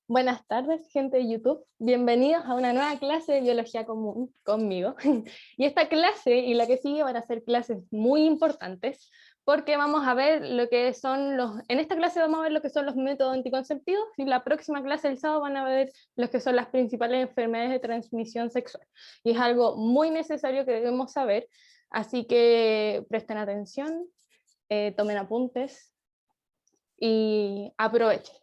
Buenas tardes, gente de YouTube. Bienvenidos a una nueva clase de biología común conmigo. Y esta clase y la que sigue van a ser clases muy importantes porque vamos a ver lo que son en esta clase vamos a ver lo que son los métodos anticonceptivos y la próxima clase del sábado van a ver lo que son las principales enfermedades de transmisión sexual. Y es algo muy necesario que debemos saber, así que presten atención, tomen apuntes y aprovechen.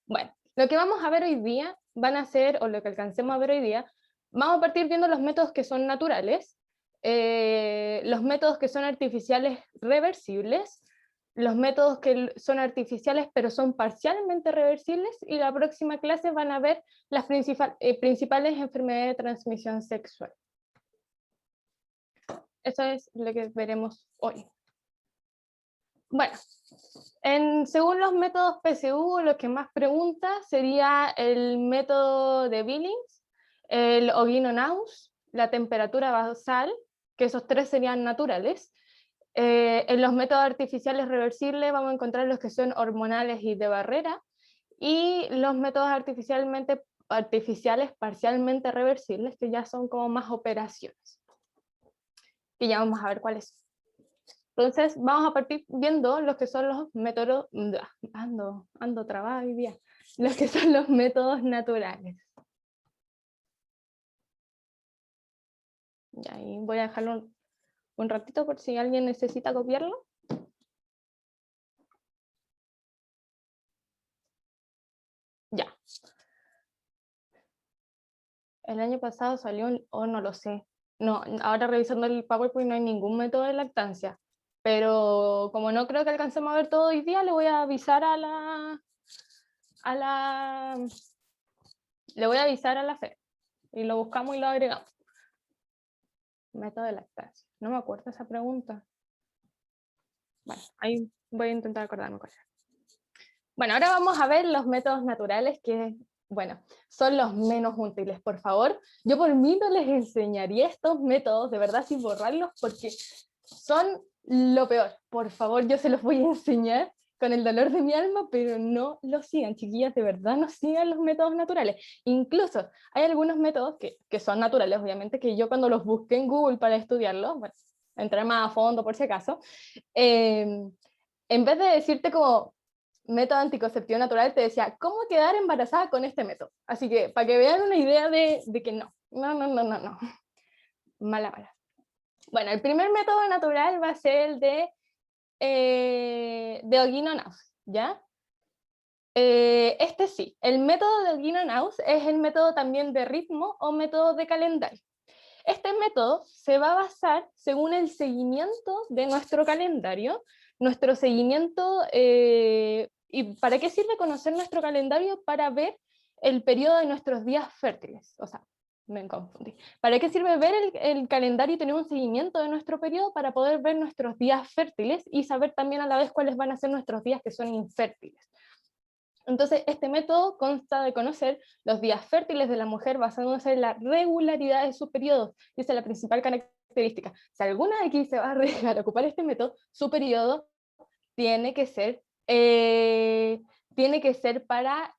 Bueno, lo que vamos a ver hoy día van a ser, o lo que alcancemos a ver hoy día, vamos a partir viendo los métodos que son naturales, los métodos que son artificiales reversibles, los métodos que son artificiales pero son parcialmente reversibles, y la próxima clase van a ver las principales enfermedades de transmisión sexual. Eso es lo que veremos hoy. Bueno, según los métodos PSU, lo que más pregunta sería el método de Billings, el Ogino-Naus, la temperatura basal, que esos tres serían naturales. En los métodos artificiales reversibles vamos a encontrar los que son hormonales y de barrera, y los métodos artificiales parcialmente reversibles, que ya son como más operaciones, que ya vamos a ver cuáles son. Entonces, vamos a partir viendo los que son los métodos, ando trabada hoy día, los que son los métodos naturales. Y ahí voy a dejarlo un ratito por si alguien necesita copiarlo. Ya. El año pasado salió, no lo sé. No, ahora revisando el PowerPoint no hay ningún método de lactancia. Pero como no creo que alcancemos a ver todo hoy día, le voy a avisar le voy a avisar a la FE. Y lo buscamos y lo agregamos. Método de lactancia. No me acuerdo esa pregunta. Bueno, ahí voy a intentar acordarme cuál era. Bueno, ahora vamos a ver los métodos naturales que, bueno, son los menos útiles. Por favor, yo por mí no les enseñaría estos métodos, de verdad, sin borrarlos, porque son lo peor. Por favor, yo se los voy a enseñar con el dolor de mi alma, pero no lo sigan, chiquillas, de verdad no sigan los métodos naturales. Incluso hay algunos métodos que son naturales, obviamente, que yo cuando los busqué en Google para estudiarlos, bueno, entrar más a fondo por si acaso, en vez de decirte como método anticonceptivo natural, te decía cómo quedar embarazada con este método. Así que para que vean una idea de que no, mala. Bueno, el primer método natural va a ser el de Ogino-Naus, ¿ya? Este sí, el método de Ogino-Naus es el método también de ritmo o método de calendario. Este método se va a basar según el seguimiento de nuestro calendario, nuestro seguimiento, ¿y para qué sirve conocer nuestro calendario? Para ver el periodo de nuestros días fértiles, o sea, me confundí. ¿Para qué sirve ver el calendario y tener un seguimiento de nuestro periodo? Para poder ver nuestros días fértiles y saber también a la vez cuáles van a ser nuestros días que son infértiles. Entonces, este método consta de conocer los días fértiles de la mujer basándose en la regularidad de sus periodos, y esa es la principal característica. Si alguna de aquí se va a arriesgar a ocupar este método, su periodo tiene que ser para,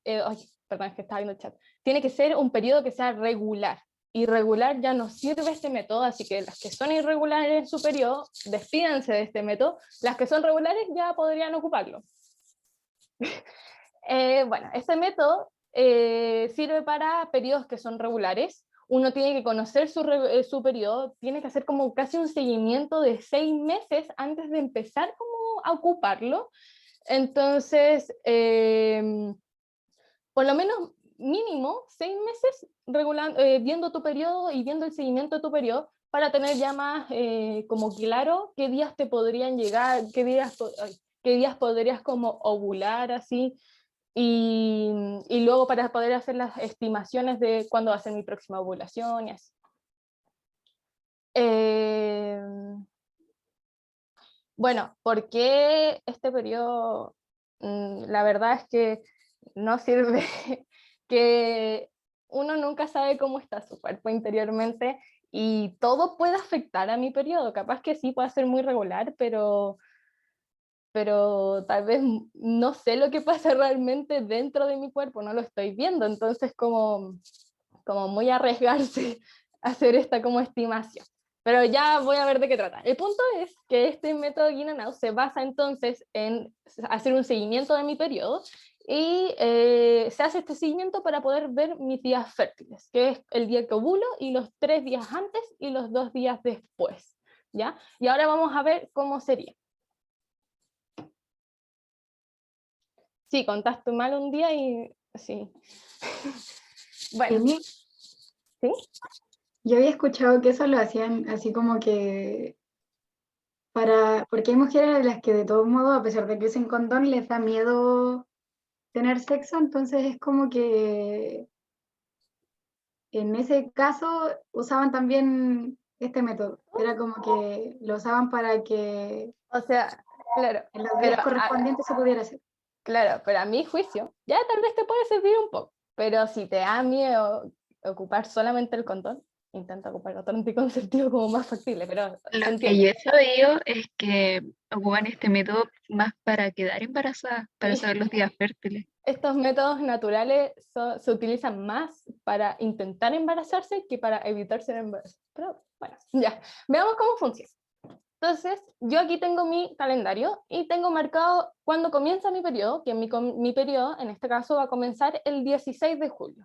perdón, es que estaba viendo el chat, tiene que ser un periodo que sea regular. Irregular ya no sirve este método, así que las que son irregulares en su periodo, despídanse de este método, las que son regulares ya podrían ocuparlo. Bueno, este método sirve para periodos que son regulares. Uno tiene que conocer su periodo, tiene que hacer como casi un seguimiento de 6 meses antes de empezar como a ocuparlo. Entonces, por lo menos mínimo 6 meses viendo tu periodo y viendo el seguimiento de tu periodo para tener ya más como claro qué días te podrían llegar, qué días podrías como ovular así. Y luego para poder hacer las estimaciones de cuándo va a ser mi próxima ovulación y así. Bueno, ¿por qué este periodo? La verdad es que no sirve, que uno nunca sabe cómo está su cuerpo interiormente y todo puede afectar a mi periodo. Capaz que sí puede ser muy regular, pero pero tal vez no sé lo que pasa realmente dentro de mi cuerpo, no lo estoy viendo, entonces como muy arriesgarse a hacer esta como estimación. Pero ya voy a ver de qué trata. El punto es que este método in and out se basa entonces en hacer un seguimiento de mi periodo y se hace este seguimiento para poder ver mis días fértiles, que es el día que ovulo y los 3 días antes y los 2 días después, ¿ya? Y ahora vamos a ver cómo sería. Sí, contaste mal un día y sí. Bueno, Emi, ¿sí? yo había escuchado que eso lo hacían así como que porque hay mujeres a las que de todos modos, a pesar de que usen condón, les da miedo tener sexo, entonces es como que en ese caso usaban también este método. Era como que lo usaban para que O sea, claro, en los pero días correspondientes se pudiera hacer. claro, pero a mi juicio, ya tal vez te puede servir un poco, pero si te da miedo ocupar solamente el condón, intenta ocupar otro anticonceptivo como más factible, pero Lo se que yo entiende. he sabido es que ocupan este método más para quedar embarazada, para Sí, saber los días fértiles. estos métodos naturales se utilizan más para intentar embarazarse que para evitar ser embarazada. Pero bueno, ya, veamos cómo funciona. Entonces, yo aquí tengo mi calendario y tengo marcado cuándo comienza mi periodo, que mi periodo en este caso va a comenzar el 16 de julio.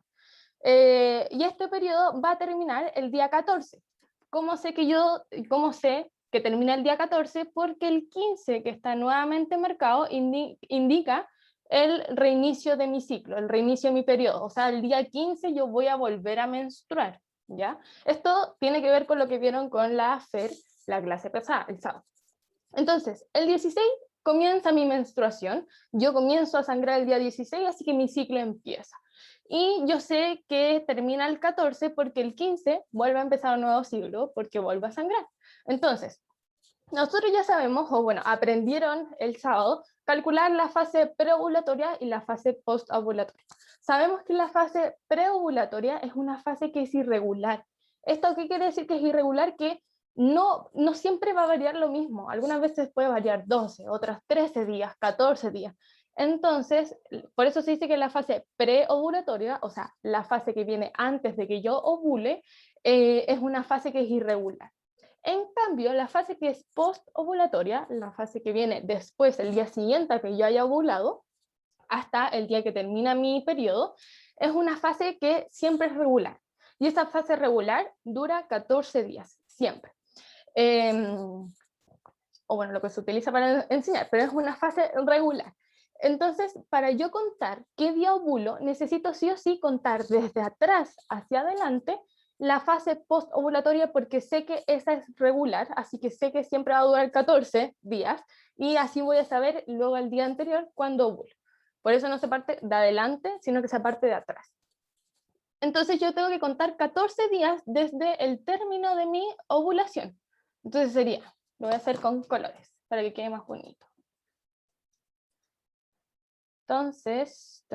Y este periodo va a terminar el día 14. ¿Cómo sé que termina el día 14? Porque el 15, que está nuevamente marcado, indica el reinicio de mi ciclo, el reinicio de mi periodo. O sea, el día 15 yo voy a volver a menstruar, ¿ya? Esto tiene que ver con lo que vieron con la FER, la clase pasada, el sábado. Entonces, el 16 comienza mi menstruación, yo comienzo a sangrar el día 16, así que mi ciclo empieza. Y yo sé que termina el 14 porque el 15 vuelve a empezar un nuevo ciclo porque vuelve a sangrar. Entonces, nosotros ya sabemos, o bueno, aprendieron el sábado, calcular la fase preovulatoria y la fase postovulatoria. Sabemos que la fase preovulatoria es una fase que es irregular. ¿Esto qué quiere decir que es irregular? Que no siempre va a variar lo mismo. Algunas veces puede variar 12, otras 13 días, 14 días. Entonces, por eso se dice que la fase preovulatoria, o sea, la fase que viene antes de que yo ovule, es una fase que es irregular. En cambio, la fase que es postovulatoria, la fase que viene después, el día siguiente a que yo haya ovulado, hasta el día que termina mi periodo, es una fase que siempre es regular. Y esa fase regular dura 14 días, siempre. O bueno, lo que se utiliza para enseñar, pero es una fase regular. Entonces, para yo contar qué día ovulo, necesito sí o sí contar desde atrás hacia adelante la fase postovulatoria porque sé que esa es regular, así que sé que siempre va a durar 14 días y así voy a saber luego al día anterior cuándo ovulo. Por eso no se parte de adelante, sino que se parte de atrás. Entonces yo tengo que contar 14 días desde el término de mi ovulación. Entonces sería, lo voy a hacer con colores para que quede más bonito. Entonces,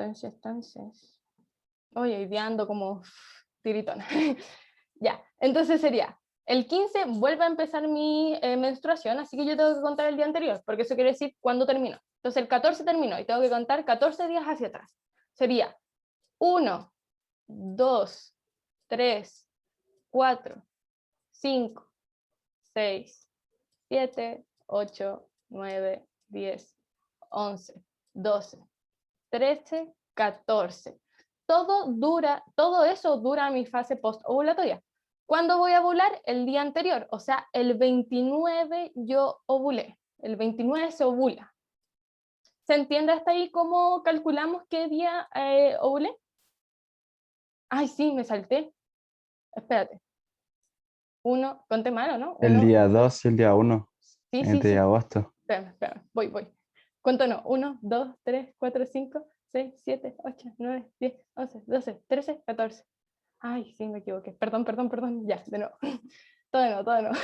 oye, hoy día ando como tiritona. Ya, entonces sería, el 15 vuelve a empezar mi menstruación, así que yo tengo que contar el día anterior, porque eso quiere decir cuándo terminó. Entonces el 14 terminó y tengo que contar 14 días hacia atrás. Sería 1, 2, 3, 4, 5, 6, 7, 8, 9, 10, 11, 12, 13, 14. Todo eso dura mi fase postovulatoria. ¿Cuándo voy a ovular? El día anterior, o sea, el 29 yo ovulé, el 29 se ovula. ¿Se entiende hasta ahí cómo calculamos qué día ovulé? Ay, sí, me salté. Espérate. Uno, conté mal, ¿no? El Uno, día 2 y el día 1 sí, sí, de sí. agosto. Espérame, voy. ¿Cuánto no? 1, 2, 3, 4, 5, 6, 7, 8, 9, 10, 11, 12, 13, 14. Ay, sí, me equivoqué. Perdón. Ya, de nuevo. Todo de nuevo.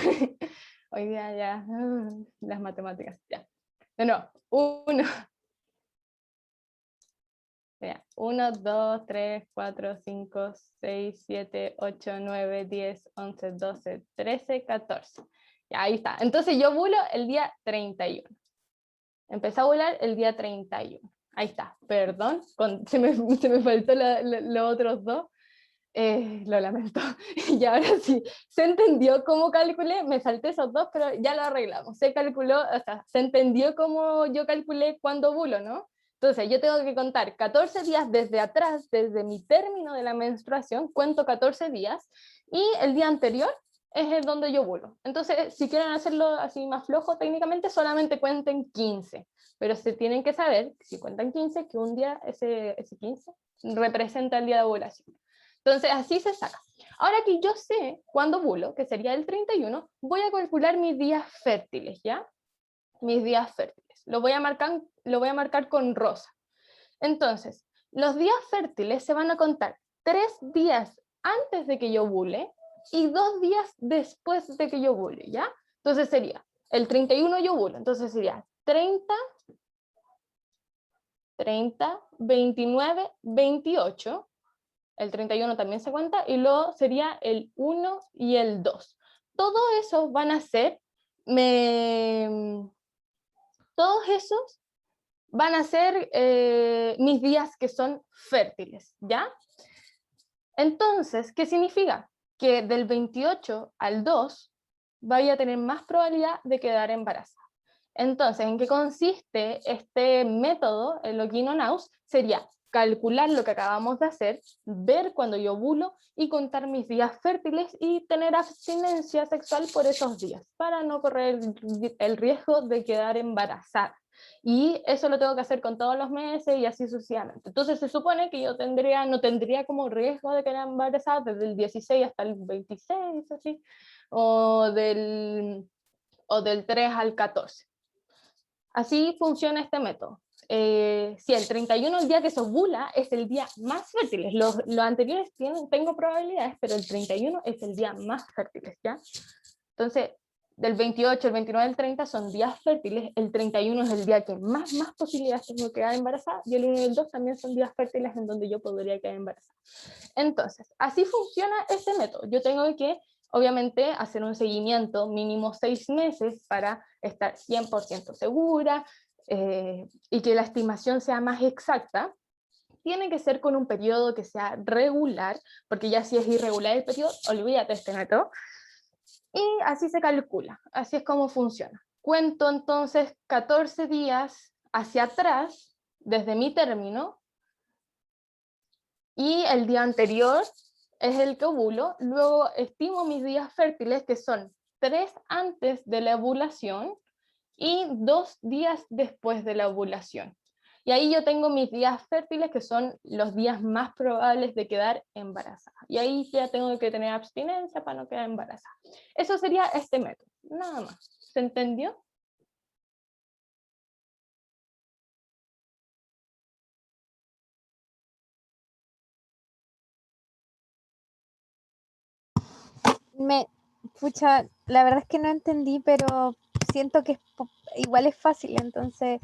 Hoy día ya, las matemáticas, ya. De nuevo. 1, 2, 3, 4, 5, 6, 7, 8, 9, 10, 11, 12, 13, 14. Ya, ahí está. Entonces yo ovulo el día 31. Empecé a ovular el día 31. Ahí está, perdón, se me faltó los otros dos. Lo lamento. Y ahora sí, se entendió cómo calculé, me salté esos dos, pero ya lo arreglamos. Se calculó, o sea, se entendió cómo yo calculé cuándo ovulo, ¿no? Entonces, yo tengo que contar 14 días desde atrás, desde mi término de la menstruación, cuento 14 días, y el día anterior es el donde yo ovulo. Entonces, si quieren hacerlo así más flojo, técnicamente solamente cuenten 15, pero se tienen que saber, si cuentan 15, que un día, ese 15, representa el día de ovulación. Entonces, así se saca. Ahora que yo sé cuándo ovulo, que sería el 31, voy a calcular mis días fértiles, ¿ya? Mis días fértiles. Lo voy a marcar con rosa. Entonces, los días fértiles se van a contar 3 días antes de que yo ovule y 2 días después de que yo ovule, ¿ya? Entonces sería, el 31 yo ovulo, entonces sería 30, 29, 28, el 31 también se cuenta, y luego sería el 1 y el 2. Todos esos van a ser, todos esos van a ser mis días que son fértiles, ¿ya? Entonces, ¿qué significa? Que del 28 al 2 vaya a tener más probabilidad de quedar embarazada. Entonces, ¿en qué consiste este método, el Login-on-Aus? Sería calcular lo que acabamos de hacer, ver cuando yo ovulo y contar mis días fértiles y tener abstinencia sexual por esos días, para no correr el riesgo de quedar embarazada. Y eso lo tengo que hacer con todos los meses y así sucesivamente. Entonces se supone que yo no tendría como riesgo de quedar embarazada desde el 16 hasta el 26, así, o del 3 al 14. Así funciona este método. Si el 31, el día que se ovula, es el día más fértil. Los anteriores tengo probabilidades, pero el 31 es el día más fértil, ¿ya? Entonces, del 28, el 29, el 30 son días fértiles, el 31 es el día que más posibilidades tengo de quedar embarazada, y el 1 y el 2 también son días fértiles en donde yo podría quedar embarazada. Entonces, así funciona este método. Yo tengo que, obviamente, hacer un seguimiento mínimo 6 meses para estar 100% segura y que la estimación sea más exacta. Tiene que ser con un periodo que sea regular, porque ya si es irregular el periodo, olvídate este método. Y así se calcula, así es como funciona. Cuento entonces 14 días hacia atrás, desde mi término, y el día anterior es el que ovulo, luego estimo mis días fértiles, que son 3 antes de la ovulación y 2 días después de la ovulación. Y ahí yo tengo mis días fértiles, que son los días más probables de quedar embarazada. Y ahí ya tengo que tener abstinencia para no quedar embarazada. Eso sería este método, nada más. ¿Se entendió? Pucha, la verdad es que no entendí, pero siento que igual es fácil, entonces,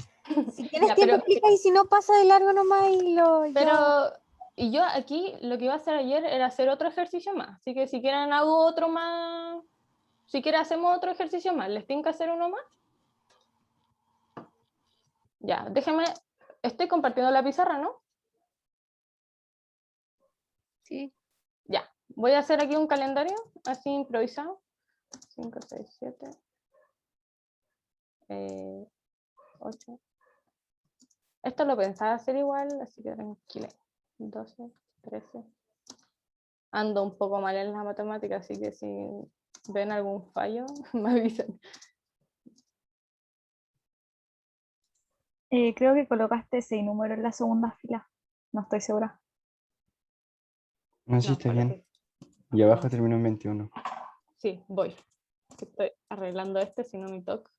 si tienes Ya, tiempo explica y si no pasa de largo nomás y pero y yo aquí lo que iba a hacer ayer era hacer otro ejercicio más, así que si quieren hago otro más, si quieren hacemos otro ejercicio más, ¿les tengo que hacer uno más? Ya, déjenme, estoy compartiendo la pizarra, ¿no? Sí. Ya, voy a hacer aquí un calendario, así improvisado. 5, 6, 7, 8. Esto lo pensaba hacer igual, así que tranquila. 12, 13. Ando un poco mal en la matemática, así que si ven algún fallo, me avisan. Creo que colocaste ese número en la segunda fila. No estoy segura. No, sí, No, está parece. bien. Y abajo terminó en 21. Sí, voy. Estoy arreglando este, si no me toca.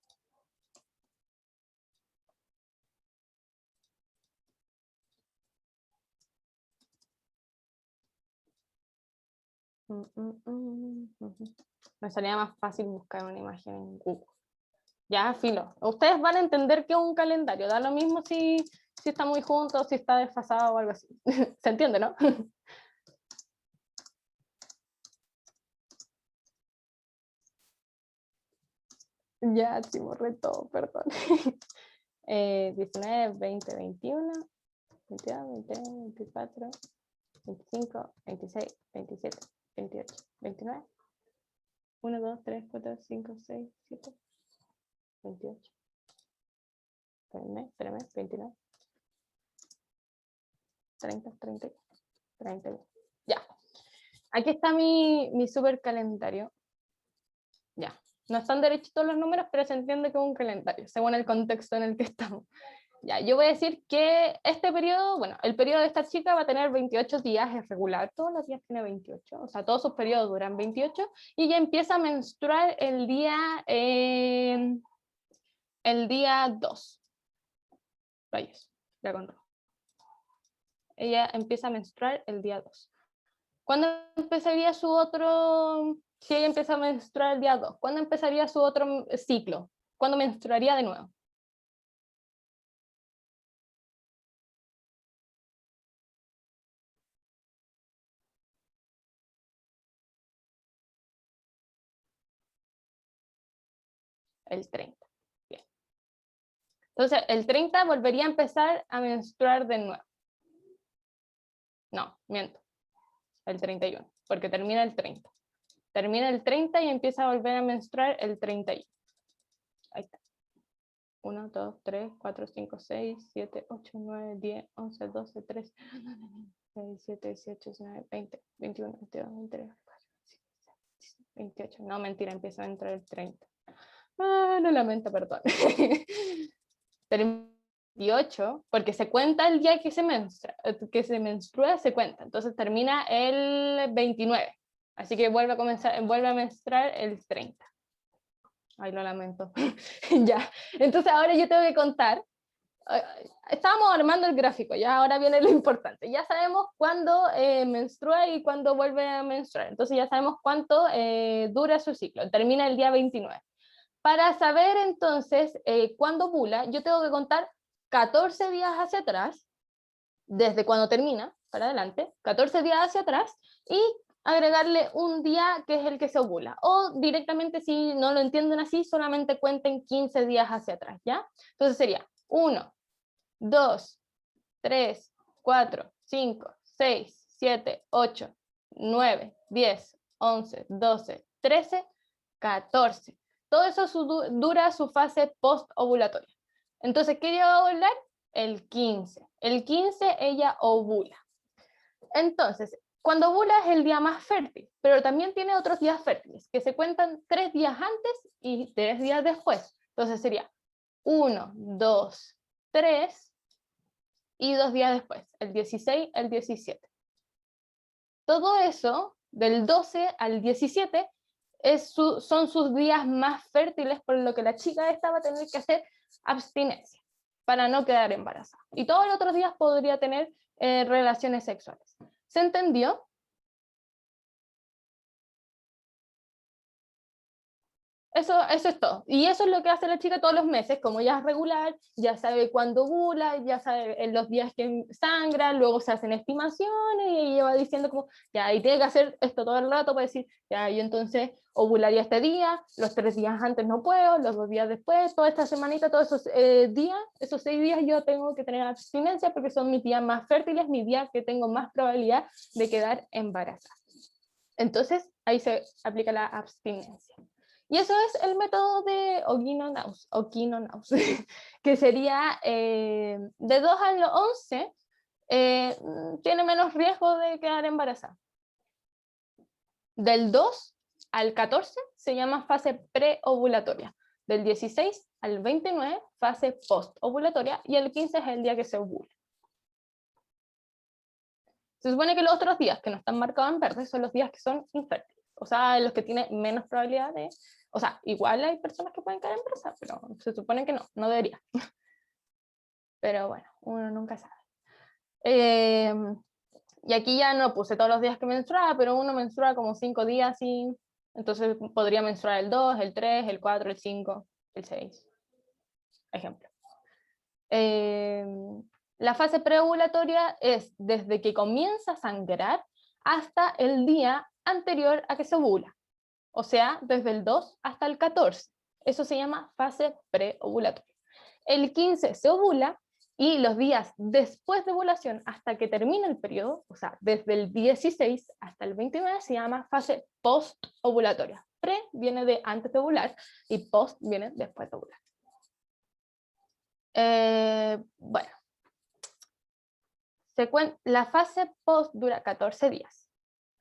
Me salía más fácil buscar una imagen en Google. Ya, filo. Ustedes van a entender que es un calendario. Da lo mismo si está muy junto, si está desfasado o algo así. ¿Se entiende, no? Ya, sí, borré todo, perdón. 19, 20, 21, 22, 23, 24, 25, 26, 27, 28, 29. 1, 2, 3, 4, 5, 6, 7, 28. Espérame, 29. 30, 30, 30. Ya. Aquí está mi super calendario. Ya. No están derechitos los números, pero se entiende como un calendario, según el contexto en el que estamos. Ya, yo voy a decir que este periodo, bueno, el periodo de esta chica va a tener 28 días, es regular, todos los días tiene 28, o sea, todos sus periodos duran 28, y ella empieza a menstruar el día 2. Rayos, ya con rojo. Ella empieza a menstruar el día 2. ¿Cuándo empezaría su otro, si ella empieza a menstruar el día 2, cuándo empezaría su otro ciclo? ¿Cuándo menstruaría de nuevo? El 30. Bien. Entonces, el 30 volvería a empezar a menstruar de nuevo. No, miento. El 31, porque termina el 30. Termina el 30 y empieza a volver a menstruar el 31. Ahí está. 1, 2, 3, 4, 5, 6, 7, 8, 9, 10, 11, 12, 13, 17, 18, 19, 20, 21, 22, 23, 24, 25, 28. No, mentira, empieza a entrar el 30. Lo lamento, perdón. 28, porque se cuenta el día que se menstrua, se cuenta. Entonces termina el 29. Así que vuelve a menstruar el 30. Ay, lo lamento. Ya. Entonces ahora yo tengo que contar. Estábamos armando el gráfico, ya ahora viene lo importante. Ya sabemos cuándo menstrua y cuándo vuelve a menstruar. Entonces ya sabemos cuánto dura su ciclo. Termina el día 29. Para saber entonces cuándo ovula, yo tengo que contar 14 días hacia atrás, desde cuando termina para adelante, 14 días hacia atrás, y agregarle un día que es el que se ovula. O directamente, si no lo entienden así, solamente cuenten 15 días hacia atrás, ¿ya? Entonces sería 1, 2, 3, 4, 5, 6, 7, 8, 9, 10, 11, 12, 13, 14. Todo eso dura su fase post-ovulatoria. Entonces, ¿qué día va a ovular? El 15. El 15 ella ovula. Entonces, cuando ovula es el día más fértil, pero también tiene otros días fértiles, que se cuentan 3 días antes y 3 días después. Entonces sería 1, 2, 3 y 2 días después, el 16, el 17. Todo eso, del 12 al 17, son sus días más fértiles, por lo que la chica esta va a tener que hacer abstinencia para no quedar embarazada. Y todos los otros días podría tener relaciones sexuales. ¿Se entendió? Eso es todo. Y eso es lo que hace la chica todos los meses, como ya es regular, ya sabe cuándo ovula, ya sabe en los días que sangra, luego se hacen estimaciones y ella va diciendo como, ya, y tiene que hacer esto todo el rato para decir, ya, yo entonces ovularía este día, los 3 días antes no puedo, los 2 días después, toda esta semanita, todos esos días, esos 6 días yo tengo que tener abstinencia porque son mis días más fértiles, mis días que tengo más probabilidad de quedar embarazada. Entonces, ahí se aplica la abstinencia. Y eso es el método de Ogino-Naus, que sería de 2 a los 11, tiene menos riesgo de quedar embarazada. Del 2 al 14 se llama fase preovulatoria. Del 16 al 29, fase postovulatoria, y el 15 es el día que se ovula. Se supone que los otros días que no están marcados en verde son los días que son infértiles, o sea, los que tienen menos probabilidad de... O sea, igual hay personas que pueden quedar embarazadas, pero se supone que no debería. Pero bueno, uno nunca sabe. Y aquí ya no puse todos los días que menstruaba, pero uno menstrua como 5 días y entonces podría menstruar el 2, el 3, el 4, el 5, el 6. Ejemplo. La fase preovulatoria es desde que comienza a sangrar hasta el día anterior a que se ovula. O sea, desde el 2 hasta el 14. Eso se llama fase preovulatoria. El 15 se ovula y los días después de ovulación hasta que termina el periodo, o sea, desde el 16 hasta el 29 se llama fase post-ovulatoria. Pre viene de antes de ovular y post viene después de ovular. Bueno, la fase post dura 14 días.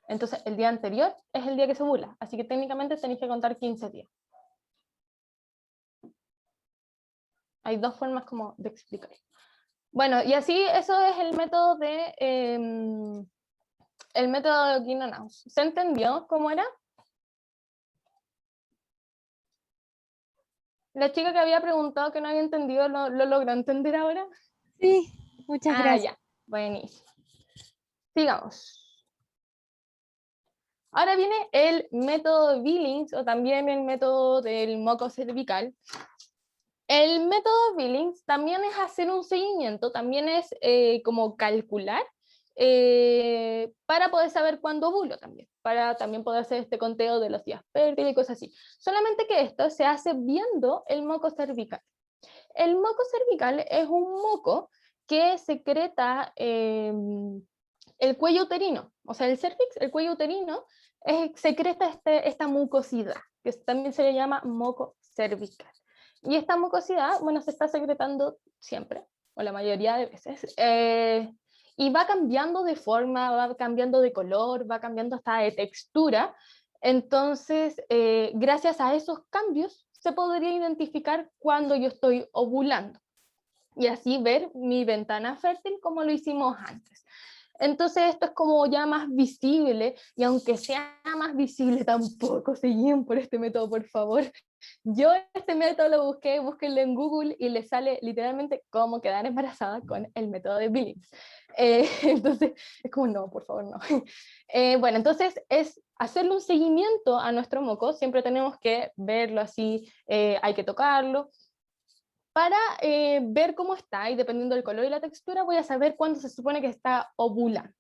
Entonces el día anterior es el día que se ovula, así que técnicamente tenéis que contar 15 días. Hay dos formas como de explicar. Bueno, y así eso es el método de Guinaus. ¿Se entendió cómo era? La chica que había preguntado que no había entendido, ¿lo logró entender ahora? Sí, muchas gracias. Ya, buenísimo. Sigamos. Ahora viene el método de Billings, o también el método del moco cervical. El método de Billings también es hacer un seguimiento, también es como calcular para poder saber cuándo ovulo también, para también poder hacer este conteo de los días fértiles y cosas así. Solamente que esto se hace viendo el moco cervical. El moco cervical es un moco que secreta el cuello uterino, o sea, el cervix, el cuello uterino, secreta esta mucosidad, que también se le llama moco cervical. Y esta mucosidad, bueno, se está secretando siempre, o la mayoría de veces, y va cambiando de forma, va cambiando de color, va cambiando hasta de textura. Entonces, gracias a esos cambios, se podría identificar cuando yo estoy ovulando, y así ver mi ventana fértil como lo hicimos antes. Entonces esto es como ya más visible, y aunque sea más visible, tampoco se guíen por este método, por favor. Yo este método lo busqué, búsquenlo en Google y les sale literalmente cómo quedar embarazada con el método de Billings. Entonces es como, no, por favor, no. Bueno, entonces es hacerle un seguimiento a nuestro moco, siempre tenemos que verlo así, hay que tocarlo, para ver cómo está, y dependiendo del color y la textura voy a saber cuándo se supone que está ovulando.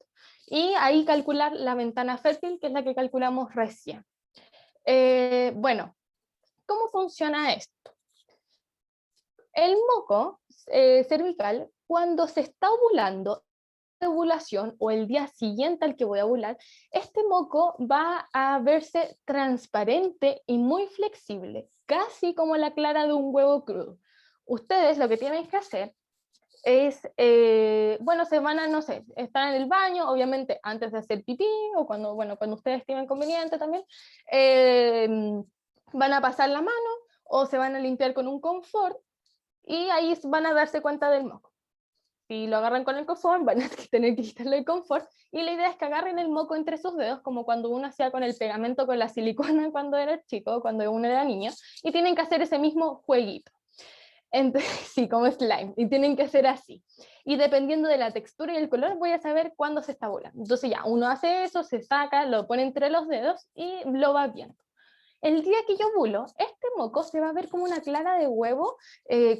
Y ahí calcular la ventana fértil, que es la que calculamos recién. Bueno, ¿cómo funciona esto? El moco cervical, cuando se está ovulando, la ovulación o el día siguiente al que voy a ovular, este moco va a verse transparente y muy flexible, casi como la clara de un huevo crudo. Ustedes lo que tienen que hacer es, bueno, se van a, no sé, están en el baño, obviamente antes de hacer pipí, o cuando, bueno, cuando ustedes estimen conveniente también, van a pasar la mano, o se van a limpiar con un confort, y ahí van a darse cuenta del moco. Si lo agarran con el confort, van a tener que quitarle el confort, y la idea es que agarren el moco entre sus dedos, como cuando uno hacía con el pegamento, con la silicona cuando era chico, cuando uno era niño, y tienen que hacer ese mismo jueguito. Entonces, sí, como slime, y tienen que ser así. Y dependiendo de la textura y el color, voy a saber cuándo se está volando. Entonces ya, uno hace eso, se saca, lo pone entre los dedos y lo va viendo. El día que yo ovulo, este moco se va a ver como una clara de huevo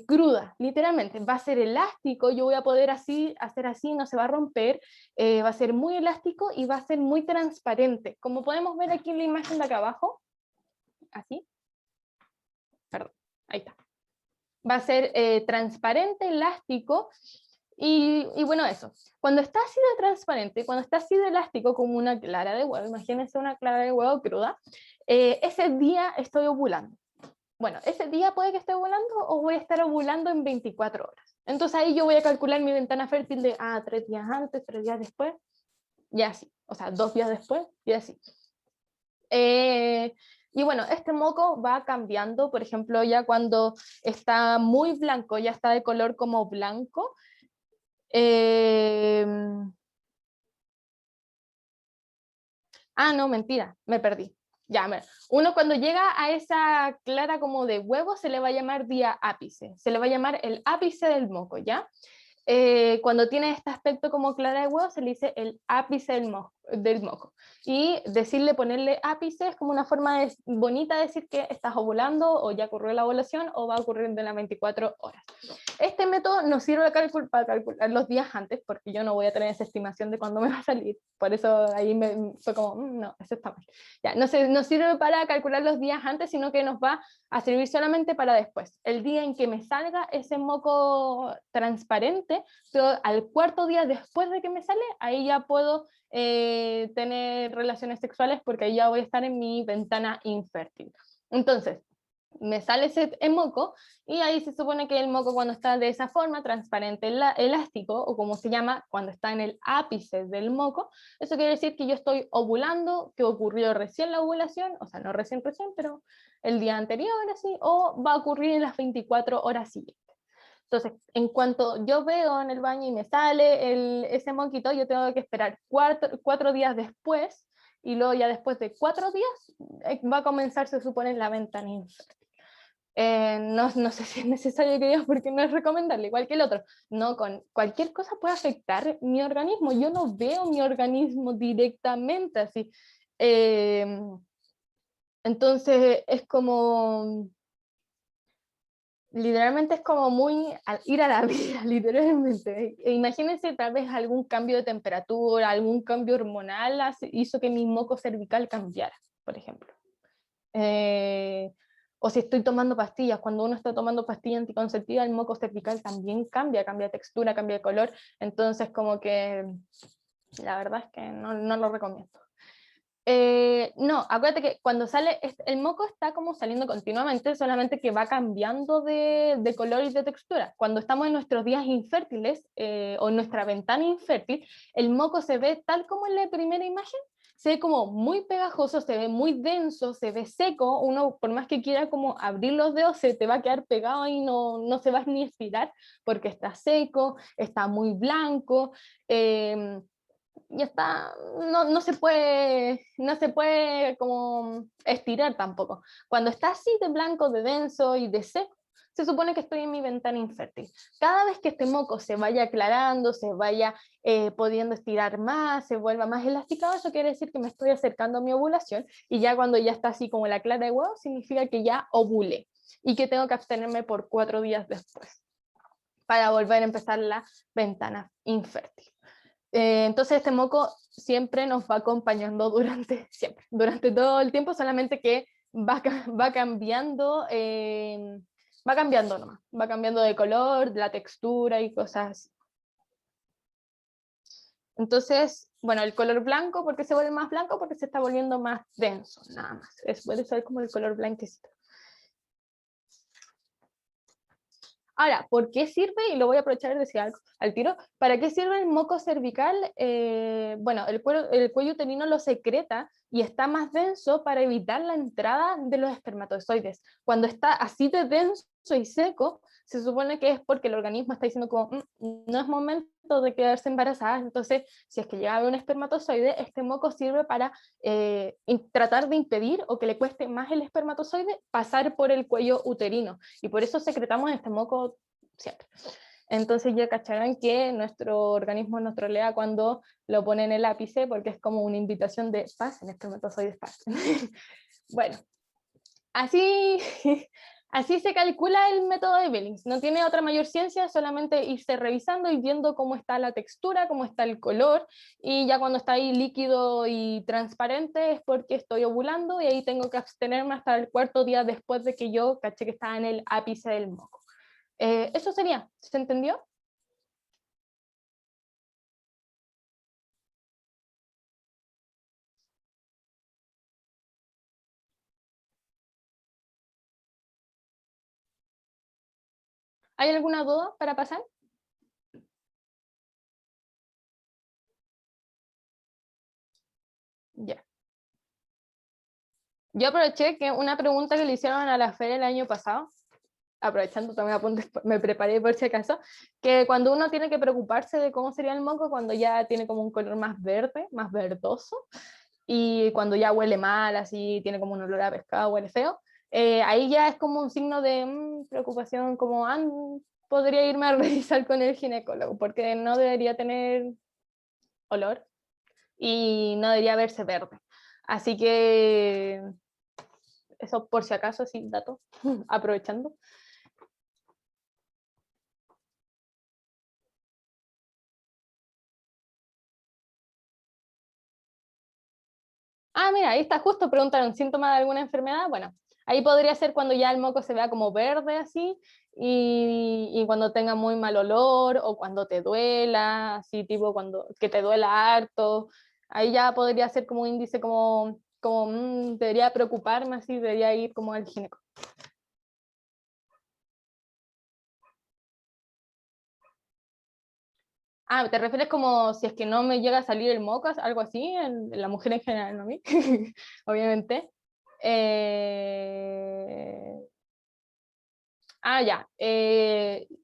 cruda, literalmente. Va a ser elástico, yo voy a poder hacer así, no se va a romper, va a ser muy elástico y va a ser muy transparente. Como podemos ver aquí en la imagen de acá abajo, así. Perdón, ahí está. Va a ser transparente, elástico, y bueno, eso. Cuando está así de transparente, cuando está así de elástico como una clara de huevo, imagínense una clara de huevo cruda, ese día estoy ovulando. Bueno, ese día puede que esté ovulando o voy a estar ovulando en 24 horas. Entonces ahí yo voy a calcular mi ventana fértil de 3 días antes, 3 días después, y así. O sea, 2 días después, y así. Y bueno, este moco va cambiando, por ejemplo, ya cuando está muy blanco, ya está de color como blanco. No, mentira, me perdí. Ya, uno cuando llega a esa clara como de huevo se le va a llamar día ápice, se le va a llamar el ápice del moco, ¿ya? Cuando tiene este aspecto como clara de huevo se le dice el ápice del moco. Y decirle, ponerle ápice es como una forma bonita de decir que estás ovulando o ya ocurrió la ovulación o va a ocurrir de las 24 horas. Este método nos sirve para calcular los días antes, porque yo no voy a tener esa estimación de cuándo me va a salir, por eso ahí fue como, no, eso está mal. Ya, no sirve para calcular los días antes, sino que nos va a servir solamente para después. El día en que me salga ese moco transparente, pero al cuarto día después de que me sale, ahí ya puedo tener relaciones sexuales porque ahí ya voy a estar en mi ventana infértil. Entonces, me sale ese moco y ahí se supone que el moco cuando está de esa forma, transparente, elástico, o como se llama, cuando está en el ápice del moco, eso quiere decir que yo estoy ovulando, que ocurrió recién la ovulación, o sea, no recién, pero el día anterior, así, o va a ocurrir en las 24 horas siguientes. Entonces, en cuanto yo veo en el baño y me sale ese moquito, yo tengo que esperar 4 días después, y luego ya después de 4 días va a comenzar, se supone, la ventana infértil. No sé si es necesario que diga porque no es recomendable, igual que el otro. No, con cualquier cosa puede afectar mi organismo. Yo no veo mi organismo directamente así. Entonces es como... Literalmente es como muy ir a la vida, literalmente. Imagínense tal vez algún cambio de temperatura, algún cambio hormonal hizo que mi moco cervical cambiara, por ejemplo. O si estoy tomando pastillas, cuando uno está tomando pastilla anticonceptiva, el moco cervical también cambia de textura, cambia de color, entonces como que la verdad es que no lo recomiendo. No, acuérdate que cuando sale, el moco está como saliendo continuamente, solamente que va cambiando de color y de textura. Cuando estamos en nuestros días infértiles, o en nuestra ventana infértil, el moco se ve tal como en la primera imagen, se ve como muy pegajoso, se ve muy denso, se ve seco, uno por más que quiera como abrir los dedos, se te va a quedar pegado y no se va ni a estirar, porque está seco, está muy blanco, y está, no se puede como estirar tampoco. Cuando está así de blanco, de denso y de seco, se supone que estoy en mi ventana infértil. Cada vez que este moco se vaya aclarando, se vaya pudiendo estirar más, se vuelva más elasticado, eso quiere decir que me estoy acercando a mi ovulación, y ya cuando ya está así como la clara de huevo, significa que ya ovulé, y que tengo que abstenerme por 4 días después, para volver a empezar la ventana infértil. Entonces este moco siempre nos va acompañando durante todo el tiempo, solamente que va cambiando, nomás, va cambiando de color, la textura y cosas así. Entonces, bueno, el color blanco, ¿por qué se vuelve más blanco? Porque se está volviendo más denso, nada más. Puede ser como el color blanquecito. Ahora, ¿por qué sirve? Y lo voy a aprovechar de decir algo al tiro. ¿Para qué sirve el moco cervical? Bueno, el cuello uterino lo secreta y está más denso para evitar la entrada de los espermatozoides. Cuando está así de denso y seco, se supone que es porque el organismo está diciendo como, no es momento de quedarse embarazada, entonces si es que llega a haber un espermatozoide, este moco sirve para tratar de impedir o que le cueste más el espermatozoide pasar por el cuello uterino, y por eso secretamos este moco siempre. Entonces ya cacharán que nuestro organismo nos trolea cuando lo pone en el ápice, porque es como una invitación de pasen, espermatozoides, pasen. Bueno, así se calcula el método de Billings. No tiene otra mayor ciencia, solamente irse revisando y viendo cómo está la textura, cómo está el color, y ya cuando está ahí líquido y transparente es porque estoy ovulando, y ahí tengo que abstenerme hasta el 4.º día después de que yo caché que estaba en el ápice del moco. Eso sería, ¿se entendió? ¿Hay alguna duda para pasar? Ya. Yo aproveché que una pregunta que le hicieron a la FED el año pasado, aprovechando también apuntes, me preparé por si acaso, que cuando uno tiene que preocuparse de cómo sería el moco cuando ya tiene como un color más verde, más verdoso, y cuando ya huele mal, así tiene como un olor a pescado, huele feo, ahí ya es como un signo de preocupación, como podría irme a revisar con el ginecólogo, porque no debería tener olor, y no debería verse verde. Así que eso por si acaso, sí, dato, aprovechando. Ah, mira, ahí está, justo preguntaron, ¿síntomas de alguna enfermedad? Bueno, ahí podría ser cuando ya el moco se vea como verde así, y cuando tenga muy mal olor, o cuando te duela, así tipo cuando que te duela harto, ahí ya podría ser como un índice como debería preocuparme, así, debería ir como al ginecólogo. Ah, ¿te refieres como si es que no me llega a salir el moco, algo así, en la mujer en general, no a mí? Obviamente. Ya.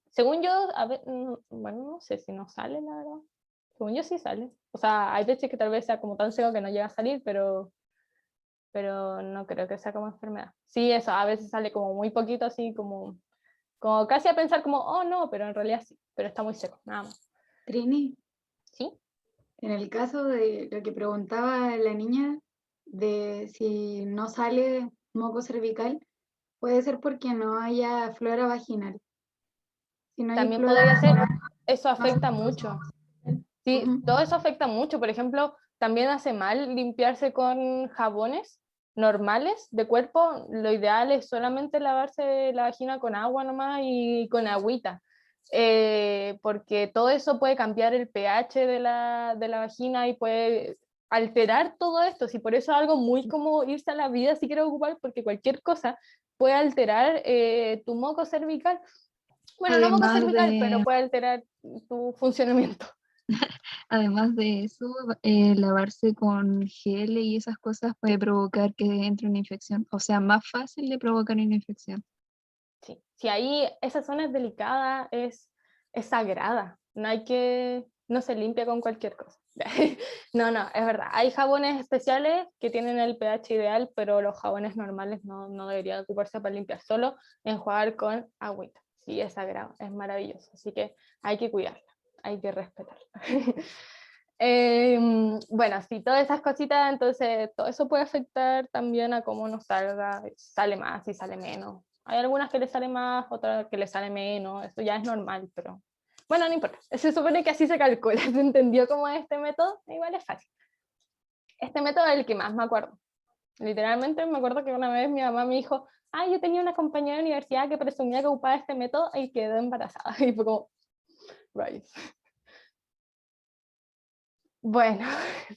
Según yo, a ver, bueno, no sé si no sale, la verdad. Según yo sí sale. O sea, hay veces que tal vez sea como tan seco que no llega a salir, pero no creo que sea como enfermedad. Sí, eso, a veces sale como muy poquito, así como casi a pensar como, oh no, pero en realidad sí, pero está muy seco, nada más. Trini, ¿Sí? en el caso de lo que preguntaba la niña, de si no sale moco cervical, puede ser porque no haya flora vaginal. Si no hay También flora podría ser, vaginal, eso no se afecta produce. mucho. Sí, Ujú. todo eso afecta mucho. Por ejemplo, también hace mal limpiarse con jabones normales de cuerpo. Lo ideal es solamente lavarse la vagina con agua nomás y con agüita. Porque todo eso puede cambiar el pH de la vagina y puede alterar todo esto. Si por eso es algo muy como irse a la vida si quieres ocupar, porque cualquier cosa puede alterar tu moco cervical. Bueno, no moco Además cervical, pero de, puede alterar tu funcionamiento. además de eso, lavarse con gel y esas cosas puede provocar que entre una infección, o sea, más fácil de provocar una infección. Sí, si ahí esa zona es delicada, es sagrada, no se limpia con cualquier cosa. No, no, es verdad. Hay jabones especiales que tienen el pH ideal, pero los jabones normales no deberían ocuparse para limpiar, solo enjuagar con agüita. Sí, es sagrado, es maravilloso, así que hay que cuidarla, hay que respetarla. Bueno, sí, todas esas cositas, entonces todo eso puede afectar también a cómo nos salga, sale más y sale menos. Hay algunas que le sale más, otras que le sale menos, eso ya es normal, pero bueno, no importa. Se supone que así se calcula, ¿se entendió cómo es este método? Igual es fácil. Este método es el que más me acuerdo. Literalmente me acuerdo que una vez mi mamá me dijo, yo tenía una compañera de universidad que presumía que ocupaba este método y quedó embarazada. Y fue como, right. Bueno,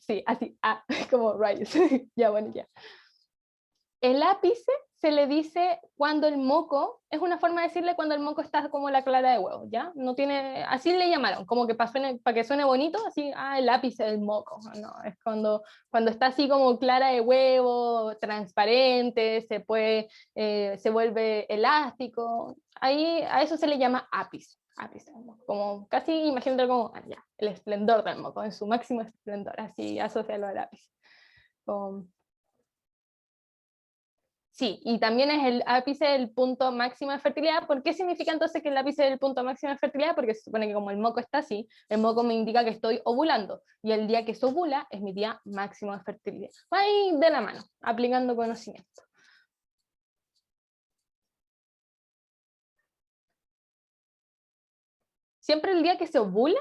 sí, así, como rayos. Ya, bueno, ya. El ápice se le dice cuando el moco, es una forma de decirle cuando el moco está como la clara de huevo, ¿ya? No tiene, así le llamaron, como que para que suene bonito, así, el ápice del moco, no, es cuando está así como clara de huevo, transparente, se vuelve elástico, ahí a eso se le llama ápice. Ápice, como casi imagínate como ya, el esplendor del moco, en su máximo esplendor, así asociarlo al ápice. Sí, y también es el ápice del punto máximo de fertilidad. ¿Por qué significa entonces que el ápice es el punto máximo de fertilidad? Porque se supone que como el moco está así, el moco me indica que estoy ovulando, y el día que se ovula es mi día máximo de fertilidad. Ahí de la mano, aplicando conocimiento. Siempre el día que se ovula,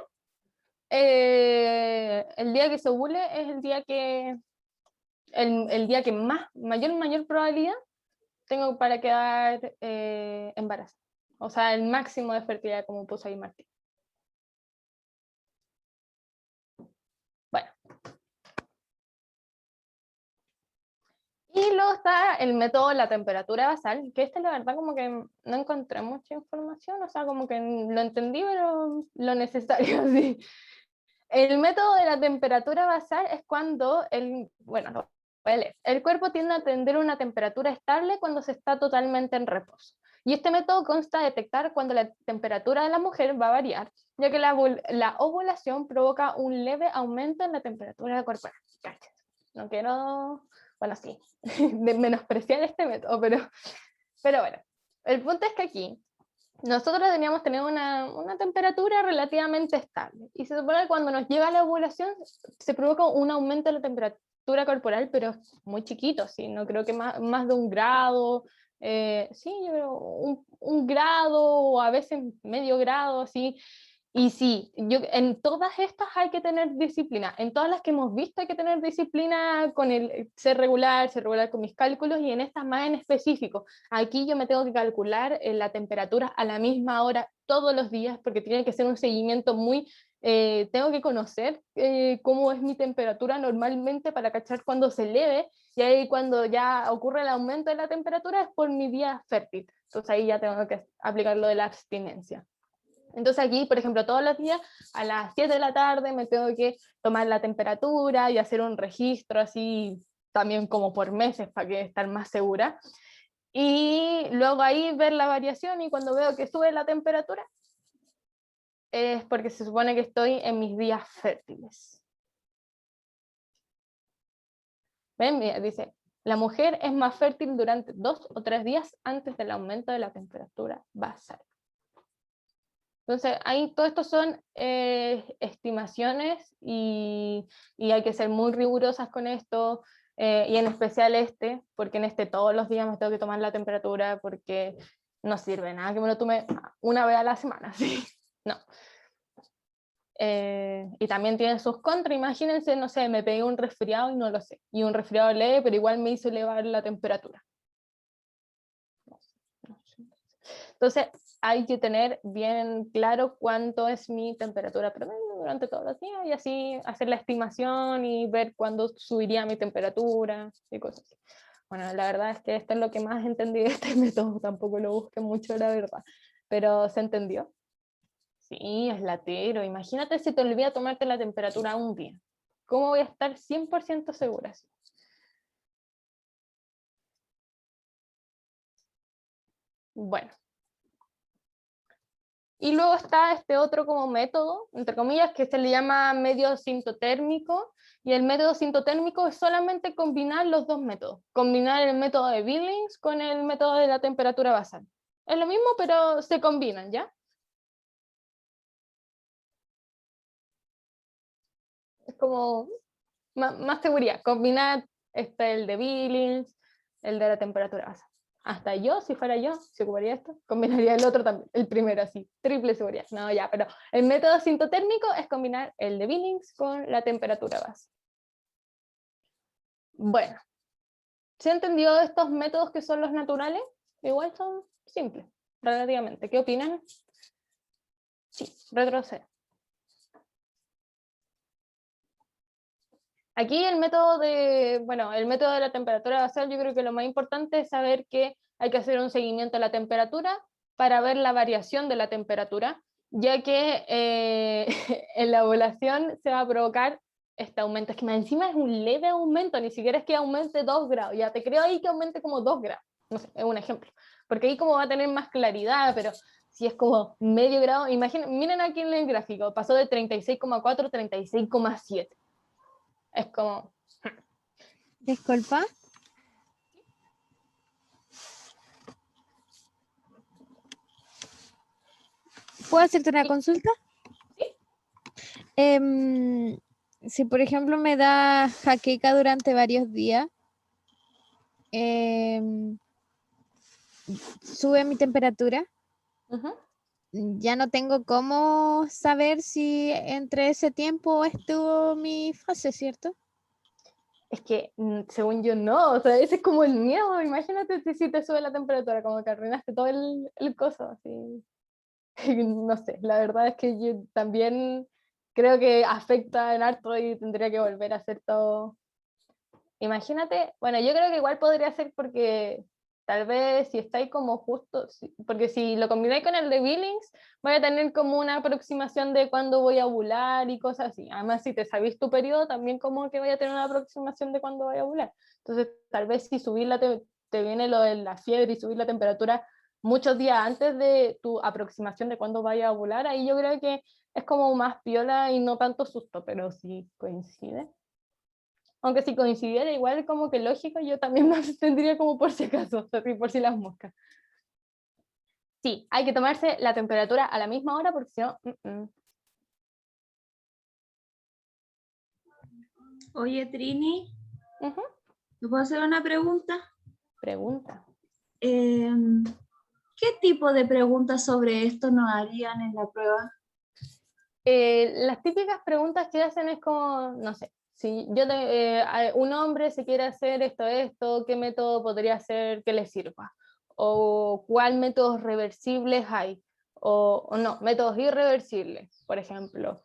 el día que se ovule es el día que mayor probabilidad tengo para quedar embarazada. O sea, el máximo de fertilidad, como puso ahí Martín. Bueno. Y luego está el método de la temperatura basal, que la verdad como que no encontré mucha información, o sea, como que lo entendí, pero lo necesario, sí. El método de la temperatura basal es cuando bueno, lo voy a leer. El cuerpo tiende a atender una temperatura estable cuando se está totalmente en reposo. Y este método consta de detectar cuando la temperatura de la mujer va a variar, ya que la ovulación provoca un leve aumento en la temperatura corporal. No quiero, bueno, sí, de menospreciar este método, pero bueno, el punto es que aquí nosotros deberíamos tener una temperatura relativamente estable. Y se supone que cuando nos llega la ovulación se provoca un aumento de la temperatura corporal, pero es muy chiquito, ¿sí? No creo que más de 1 grado, sí, yo creo 1 grado o a veces medio grado, ¿sí? Y sí, en todas estas hay que tener disciplina, en todas las que hemos visto hay que tener disciplina con el ser regular con mis cálculos, y en estas más en específico. Aquí yo me tengo que calcular la temperatura a la misma hora todos los días, porque tiene que ser un seguimiento muy, tengo que conocer cómo es mi temperatura normalmente para cachar cuando se eleve, y ahí cuando ya ocurre el aumento de la temperatura es por mi día fértil, entonces ahí ya tengo que aplicar lo de la abstinencia. Entonces aquí, por ejemplo, todos los días a las 7 de la tarde me tengo que tomar la temperatura y hacer un registro así también como por meses para que estar más segura. Y luego ahí ver la variación, y cuando veo que sube la temperatura es porque se supone que estoy en mis días fértiles. ¿Ven? Mira, dice, la mujer es más fértil durante 2 o 3 días antes del aumento de la temperatura basal. Entonces, ahí todo esto son estimaciones y hay que ser muy rigurosas con esto, y en especial porque en todos los días me tengo que tomar la temperatura, porque no sirve nada que me lo tome una vez a la semana, ¿sí? No. Y también tiene sus contras, imagínense, no sé, me pegué un resfriado y no lo sé, y un resfriado leve, pero igual me hizo elevar la temperatura. Entonces, hay que tener bien claro cuánto es mi temperatura promedio durante todos los días, y así hacer la estimación y ver cuándo subiría mi temperatura y cosas así. Bueno, la verdad es que esto es lo que más entendí de este método, tampoco lo busqué mucho, la verdad, pero ¿se entendió? Sí, es latero. Imagínate si te olvida tomarte la temperatura un día. ¿Cómo voy a estar 100% segura? Bueno. Y luego está este otro como método, entre comillas, que se le llama método sintotérmico, y el método sintotérmico es solamente combinar los dos métodos, combinar el método de Billings con el método de la temperatura basal. Es lo mismo, pero se combinan, ¿ya? Es como más seguridad, combinar el de Billings, el de la temperatura basal. Hasta yo, si fuera yo, si ocuparía esto, combinaría el otro también, el primero así, triple seguridad. No, ya, pero el método sintotérmico es combinar el de Billings con la temperatura base. Bueno, ¿se entendió estos métodos que son los naturales? Igual son simples, relativamente. ¿Qué opinan? Sí, retroceder. Aquí el método el método de la temperatura basal, yo creo que lo más importante es saber que hay que hacer un seguimiento de la temperatura para ver la variación de la temperatura, ya que en la ovulación se va a provocar este aumento. Es que más encima es un leve aumento, ni siquiera es que aumente 2 grados, ya te creo ahí que aumente como 2 grados, no sé, es un ejemplo, porque ahí como va a tener más claridad, pero si es como medio grado, imaginen, miren aquí en el gráfico, pasó de 36,4 a 36,7. Es como... Disculpa. ¿Puedo hacerte una consulta? Si por ejemplo me da jaqueca durante varios días, sube mi temperatura, ya no tengo cómo saber si entre ese tiempo estuvo mi fase, ¿cierto? Es que, según yo, no, o sea, ese es como el miedo. Imagínate si te sube la temperatura, como que arruinaste todo el coso, así. No sé, la verdad es que yo también creo que afecta en harto y tendría que volver a hacer todo. Imagínate, bueno, yo creo que igual podría ser porque tal vez si estáis como justo, porque si lo combináis con el de Billings, voy a tener como una aproximación de cuándo voy a ovular y cosas así. Además, si te sabéis tu periodo, también como que voy a tener una aproximación de cuándo voy a ovular. Entonces, tal vez si te viene lo de la fiebre y subir la temperatura muchos días antes de tu aproximación de cuándo vaya a ovular, ahí yo creo que es como más piola y no tanto susto, pero si coincide. Aunque si coincidiera igual como que lógico, yo también me abstendría como por si acaso, así por si las moscas. sí, hay que tomarse la temperatura a la misma hora porque si no... Oye, Trini, Ujú. ¿te puedo hacer una pregunta? Pregunta. ¿Qué tipo de preguntas sobre esto nos harían en la prueba? Las típicas preguntas que hacen es como, no sé, si un hombre se quiere hacer esto, ¿qué método podría ser que le sirva? O cuál métodos reversibles hay, o no, métodos irreversibles, por ejemplo.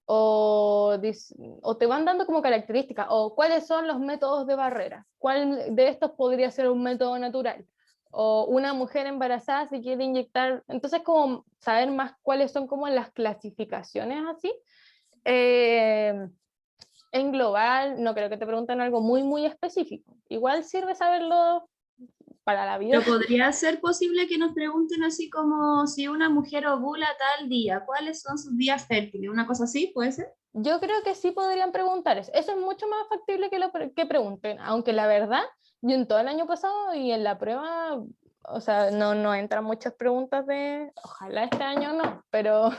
O te van dando como características, o cuáles son los métodos de barrera, cuál de estos podría ser un método natural, o una mujer embarazada se quiere inyectar, entonces como saber más cuáles son como las clasificaciones así. En global, no creo que te pregunten algo muy, muy específico, igual sirve saberlo para la vida. Pero podría ser posible que nos pregunten así como si una mujer ovula tal día, ¿cuáles son sus días fértiles? ¿Una cosa así puede ser? Yo creo que sí podrían preguntar eso. Eso es mucho más factible que pregunten, aunque la verdad, yo en todo el año pasado y en la prueba, o sea, no entran muchas preguntas de, ojalá este año no, pero,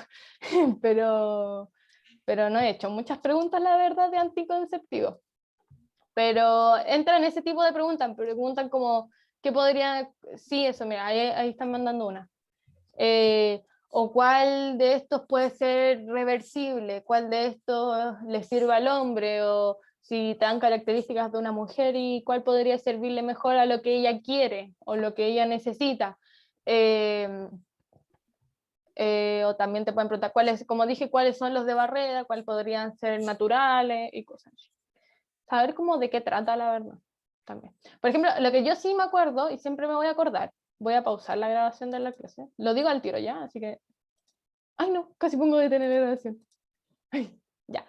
pero no he hecho muchas preguntas, la verdad, de anticonceptivos. Pero entran ese tipo de preguntan como, ¿qué podría? Sí, eso, mira, ahí están mandando una. O cuál de estos puede ser reversible, cuál de estos le sirve al hombre, o si te dan características de una mujer y cuál podría servirle mejor a lo que ella quiere o lo que ella necesita. O también te pueden preguntar cuáles, como dije, cuáles son los de barrera, cuáles podrían ser naturales y cosas así. Saber cómo de qué trata la verdad también. Por ejemplo, lo que yo sí me acuerdo y siempre me voy a acordar, voy a pausar la grabación de la clase, lo digo al tiro ya, así que... Ay no, casi pongo detener la grabación. Ay, ya.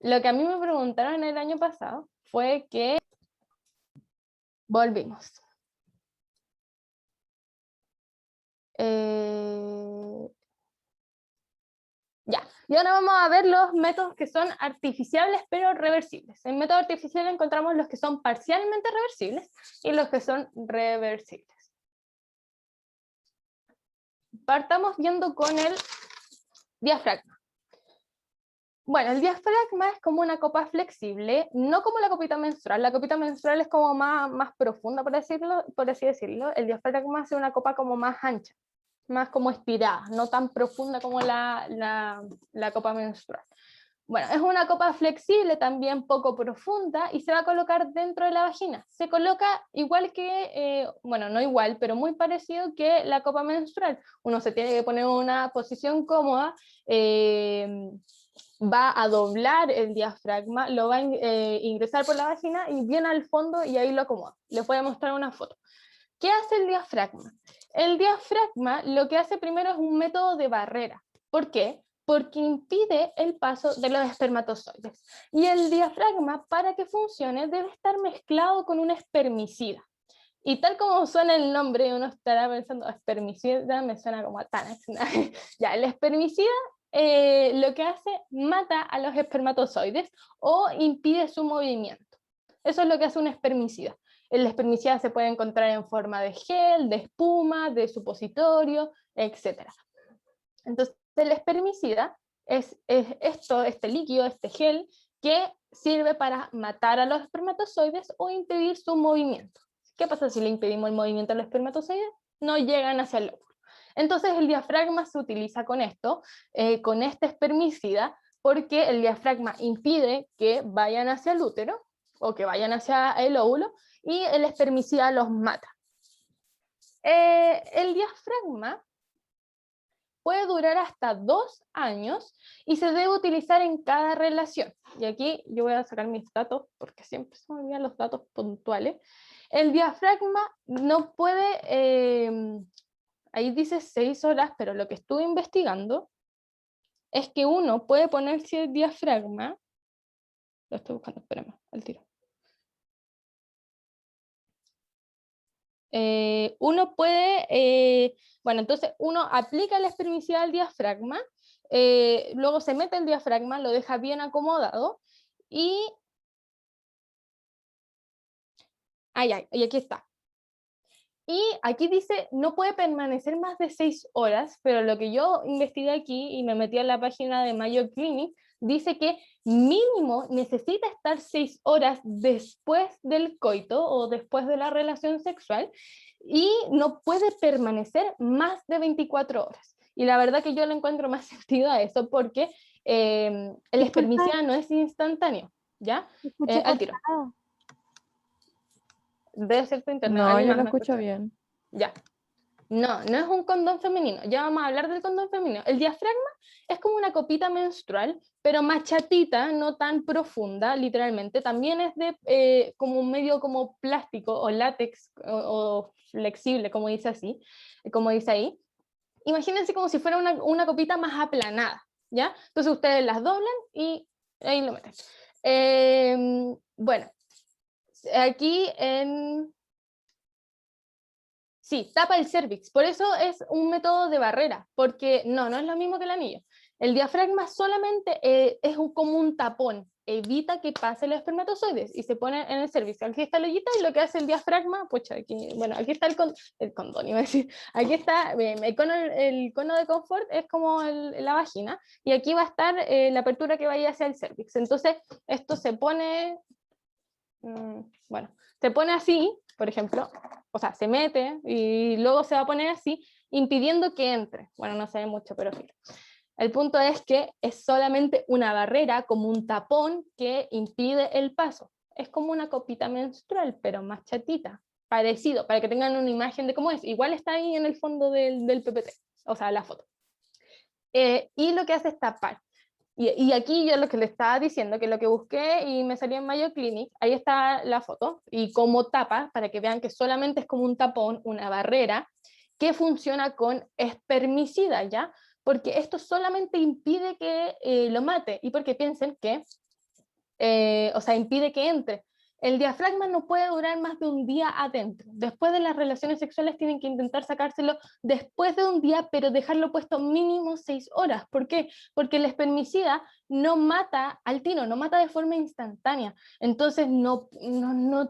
Lo que a mí me preguntaron el año pasado fue que... Volvimos. Ya, y ahora vamos a ver los métodos que son artificiales pero reversibles. En método artificial encontramos los que son parcialmente reversibles y los que son reversibles. Partamos viendo con el diafragma. Bueno, el diafragma es como una copa flexible, no como la copita menstrual. La copita menstrual es como más profunda, por así decirlo. El diafragma es una copa como más ancha, más como estirada, no tan profunda como la copa menstrual. Bueno, es una copa flexible, también poco profunda, y se va a colocar dentro de la vagina. Se coloca igual que, bueno, no igual, pero muy parecido que la copa menstrual. Uno se tiene que poner en una posición cómoda, va a doblar el diafragma, lo va a ingresar por la vagina y viene al fondo y ahí lo acomoda. Les voy a mostrar una foto. ¿Qué hace el diafragma? El diafragma lo que hace primero es un método de barrera. ¿Por qué? Porque impide el paso de los espermatozoides. Y el diafragma, para que funcione, debe estar mezclado con un espermicida. Y tal como suena el nombre, uno estará pensando, espermicida me suena como a Tanax. Ya, el espermicida lo que hace, mata a los espermatozoides o impide su movimiento. Eso es lo que hace un espermicida. El espermicida se puede encontrar en forma de gel, de espuma, de supositorio, etc. Entonces, el espermicida es este líquido, este gel, que sirve para matar a los espermatozoides o impedir su movimiento. ¿Qué pasa si le impedimos el movimiento a los espermatozoides? No llegan hacia el óvulo. Entonces el diafragma se utiliza con esto, con este espermicida, porque el diafragma impide que vayan hacia el útero o que vayan hacia el óvulo, y el espermicida los mata. El diafragma puede durar hasta 2 años y se debe utilizar en cada relación. Y aquí yo voy a sacar mis datos, porque siempre se me olvidan los datos puntuales. El diafragma no puede, ahí dice 6 horas, pero lo que estuve investigando es que uno puede ponerse el diafragma, lo estoy buscando, espérame, al tiro. Uno puede, bueno, entonces uno aplica el espermicida al diafragma, luego se mete el diafragma, lo deja bien acomodado y... y aquí está. Y aquí dice, no puede permanecer más de 6 horas, pero lo que yo investigué aquí y me metí a la página de Mayo Clinic, dice que mínimo necesita estar 6 horas después del coito o después de la relación sexual y no puede permanecer más de 24 horas. Y la verdad que yo le encuentro más sentido a eso porque el espermicida no es instantáneo, ¿ya? Al tiro. Debe ser tu internet. No, ¿Alguien yo más lo me escucho escucha? bien. Ya. No, no es un condón femenino. Ya vamos a hablar del condón femenino. El diafragma es como una copita menstrual, pero más chatita, no tan profunda, literalmente. También es de como medio como plástico o látex o flexible, como dice así, como dice ahí. Imagínense como si fuera una copita más aplanada, ¿ya? Entonces ustedes las doblan y ahí lo meten. Bueno, aquí en... Sí, tapa el cervix, por eso es un método de barrera, porque no es lo mismo que el anillo. El diafragma solamente como un tapón, evita que pase los espermatozoides y se pone en el cervix. Aquí está la ollita y lo que hace el diafragma, pucha, aquí, bueno, aquí está el condón, iba a decir, aquí está el cono de confort, es como la vagina, y aquí va a estar la apertura que vaya hacia el cervix. Entonces, esto se pone, bueno, se pone así, por ejemplo, o sea, se mete y luego se va a poner así, impidiendo que entre. Bueno, no se ve mucho, pero filo. El punto es que es solamente una barrera, como un tapón que impide el paso. Es como una copita menstrual, pero más chatita. Parecido, para que tengan una imagen de cómo es. Igual está ahí en el fondo del PPT, o sea, la foto. Y lo que hace es tapar. Y aquí yo lo que le estaba diciendo, que lo que busqué y me salió en Mayo Clinic, ahí está la foto, y como tapa, para que vean que solamente es como un tapón, una barrera, que funciona con espermicida, ¿ya? Porque esto solamente impide que lo mate, y porque piensen que, o sea, impide que entre. El diafragma no puede durar más de un día adentro. Después de las relaciones sexuales tienen que intentar sacárselo después de un día, pero dejarlo puesto mínimo 6 horas. ¿Por qué? Porque el espermicida no mata al tiro, no mata de forma instantánea. Entonces no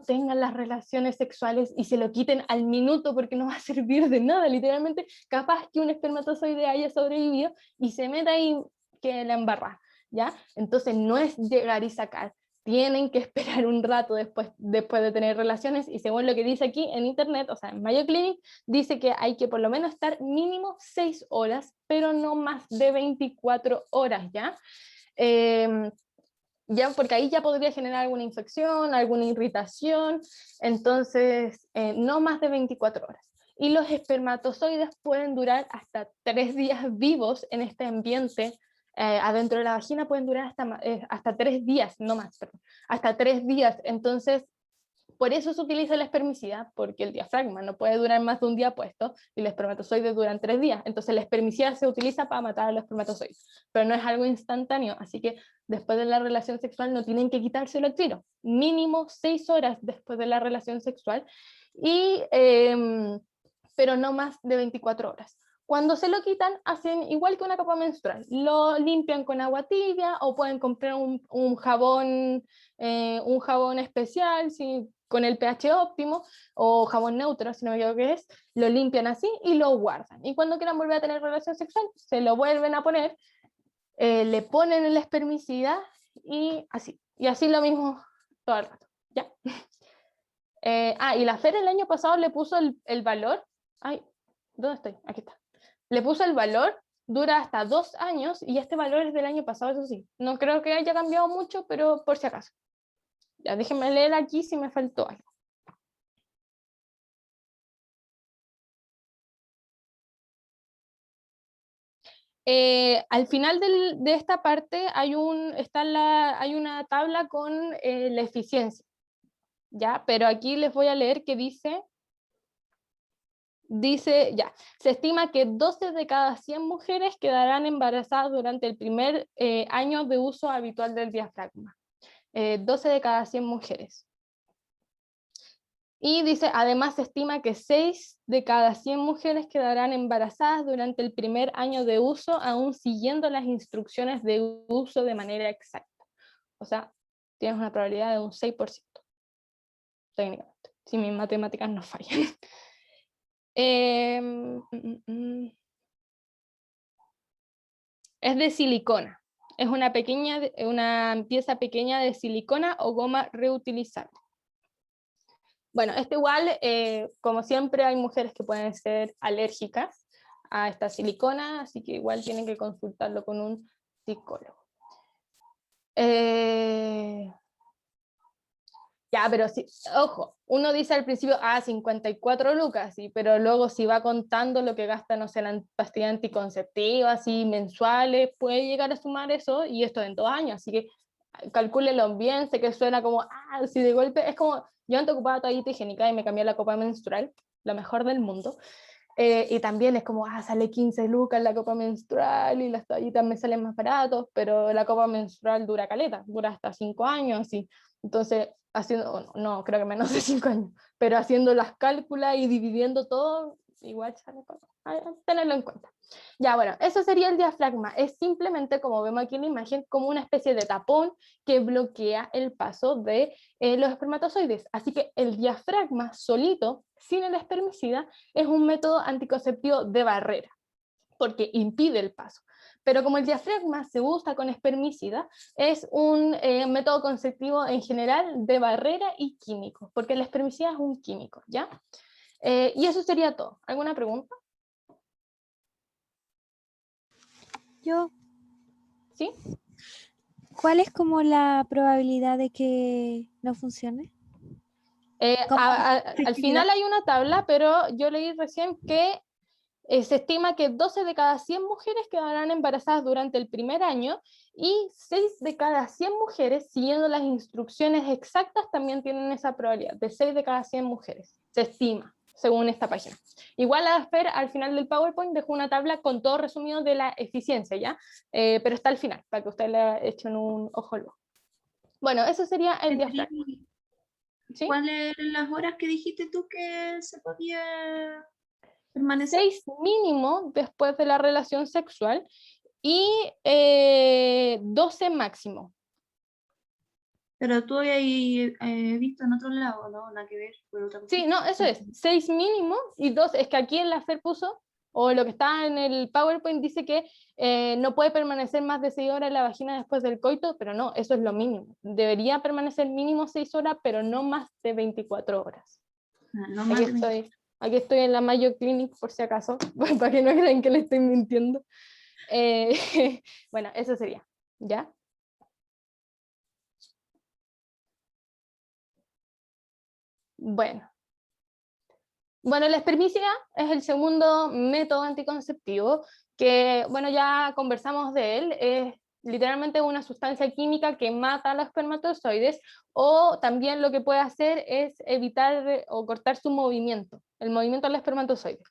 tengan las relaciones sexuales y se lo quiten al minuto porque no va a servir de nada. Literalmente, capaz que un espermatozoide haya sobrevivido y se meta ahí que la embarra, ¿ya? Entonces no es llegar y sacar. Tienen que esperar un rato después de tener relaciones, y según lo que dice aquí en internet, o sea, en Mayo Clinic, dice que hay que por lo menos estar mínimo 6 horas, pero no más de 24 horas, ¿ya? Ya, porque ahí ya podría generar alguna infección, alguna irritación, entonces no más de 24 horas. Y los espermatozoides pueden durar hasta 3 días vivos en este ambiente. Adentro de la vagina pueden durar hasta 3 días, no más, perdón, hasta 3 días. Entonces, por eso se utiliza el espermicida, porque el diafragma no puede durar más de un día puesto y los espermatozoides duran 3 días. Entonces el espermicida se utiliza para matar a los espermatozoides, pero no es algo instantáneo, así que después de la relación sexual no tienen que quitárselo al tiro. Mínimo 6 horas después de la relación sexual, pero no más de 24 horas. Cuando se lo quitan, hacen igual que una capa menstrual. Lo limpian con agua tibia o pueden comprar un jabón especial con el pH óptimo o jabón neutro, si no me equivoco que es. Lo limpian así y lo guardan. Y cuando quieran volver a tener relación sexual, se lo vuelven a poner, le ponen el espermicida y así lo mismo todo el rato. ¿Ya? Y la Fer el año pasado le puso el valor. Ay, ¿dónde estoy? Aquí está. Le puso el valor, dura hasta 2 años, y este valor es del año pasado, eso sí. No creo que haya cambiado mucho, pero por si acaso. Ya, déjenme leer aquí si me faltó algo. Al final de esta parte hay una tabla con la eficiencia, ¿ya? Pero aquí les voy a leer que dice, ya, se estima que 12 de cada 100 mujeres quedarán embarazadas durante el primer año de uso habitual del diafragma. 12 de cada 100 mujeres. Y dice, además se estima que 6 de cada 100 mujeres quedarán embarazadas durante el primer año de uso, aún siguiendo las instrucciones de uso de manera exacta. O sea, tienes una probabilidad de un 6%, técnicamente, si mis matemáticas no fallan. Es de silicona. Es una pieza pequeña de silicona o goma reutilizable. Bueno, igual, como siempre, hay mujeres que pueden ser alérgicas a esta silicona, así que igual tienen que consultarlo con un psicólogo. Ya, pero sí, ojo, uno dice al principio, 54 lucas, sí, pero luego si va contando lo que gasta, no sé, la pastilla anticonceptiva, así mensuales, puede llegar a sumar eso, y esto en 2 años, así que calcúlenlo bien. Sé que suena como, si de golpe, es como, yo antes ocupaba toallita higiénica y me cambié la copa menstrual, lo mejor del mundo, y también es como, sale 15 lucas la copa menstrual y las toallitas me salen más baratos, pero la copa menstrual dura caleta, dura hasta 5 años, así. Entonces, no, creo que menos de 5 años, pero haciendo las cálculas y dividiendo todo, igual sale tenerlo en cuenta. Ya, bueno, eso sería el diafragma. Es simplemente, como vemos aquí en la imagen, como una especie de tapón que bloquea el paso de los espermatozoides. Así que el diafragma solito, sin el espermicida, es un método anticonceptivo de barrera, porque impide el paso. Pero como el diafragma se usa con espermicida, es un método conceptivo en general de barrera y químico, porque el espermicida es un químico, ¿ya? Y eso sería todo. ¿Alguna pregunta? Yo, ¿Sí? ¿cuál es como la probabilidad de que no funcione? ¿Cómo Al final hay una tabla, pero yo leí recién que se estima que 12 de cada 100 mujeres quedarán embarazadas durante el primer año y 6 de cada 100 mujeres, siguiendo las instrucciones exactas, también tienen esa probabilidad, de 6 de cada 100 mujeres, se estima, según esta página. Igual a Fer, al final del PowerPoint, dejó una tabla con todo resumido de la eficiencia, ¿ya? Pero está al final, para que ustedes le echen un ojo luego. Bueno, eso sería el diafragma. ¿Sí? ¿Cuáles eran las horas que dijiste tú que se podía permanecer? 6 mínimo después de la relación sexual y 12 máximo. Pero tú habías visto en otro lado, ¿no? Nada que ver. Por otra cosa. Sí, no, eso es, 6 mínimo y 12, es que aquí en la FER puso, o lo que está en el PowerPoint dice que no puede permanecer más de 6 horas en la vagina después del coito, pero no, eso es lo mínimo. Debería permanecer mínimo 6 horas, pero no más de 24 horas. No más Aquí estoy en la Mayo Clinic, por si acaso, para que no crean que le estoy mintiendo. Bueno, eso sería, ¿ya? Bueno, la espermicida es el segundo método anticonceptivo que, bueno, ya conversamos de él, es literalmente una sustancia química que mata a los espermatozoides, o también lo que puede hacer es evitar o cortar su movimiento, el movimiento del espermatozoide,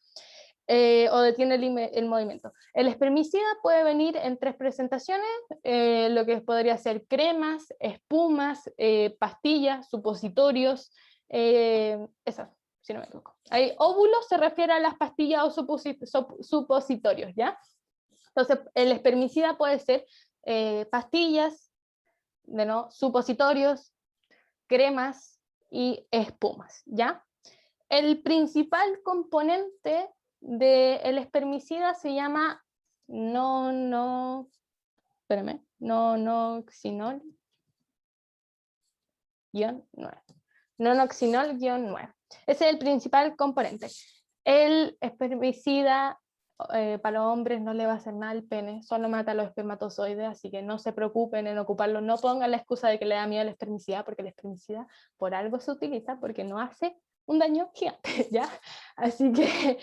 o detiene el movimiento. El espermicida puede venir en 3 presentaciones, lo que podría ser cremas, espumas, pastillas, supositorios, esas, si no me equivoco. Ahí, óvulos se refiere a las pastillas o supositorios, ¿ya? Entonces, el espermicida puede ser pastillas, supositorios, cremas y espumas, ¿ya? El principal componente del espermicida se llama nonoxinol-9. Nonoxinol-9. Ese es el principal componente. El espermicida para los hombres no le va a hacer nada al pene, solo mata a los espermatozoides, así que no se preocupen en ocuparlo. No pongan la excusa de que le da miedo el espermicida, porque el espermicida por algo se utiliza, porque no hace un daño gigante, ¿ya? Así que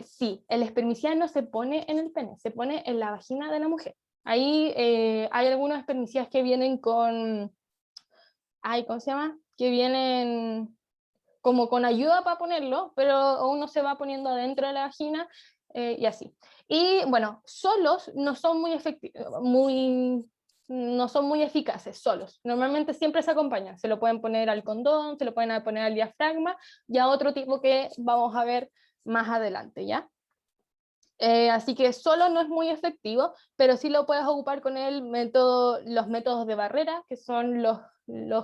sí, el espermicida no se pone en el pene, se pone en la vagina de la mujer. Ahí hay algunos espermicidas que vienen con, ¿cómo se llama? Que vienen como con ayuda para ponerlo, pero uno se va poniendo adentro de la vagina y así. Y bueno, solos no son muy no son muy eficaces, solos. Normalmente siempre se acompañan, se lo pueden poner al condón, se lo pueden poner al diafragma y a otro tipo que vamos a ver más adelante, ¿ya? Así que solo no es muy efectivo, pero sí lo puedes ocupar con los métodos de barrera, que son los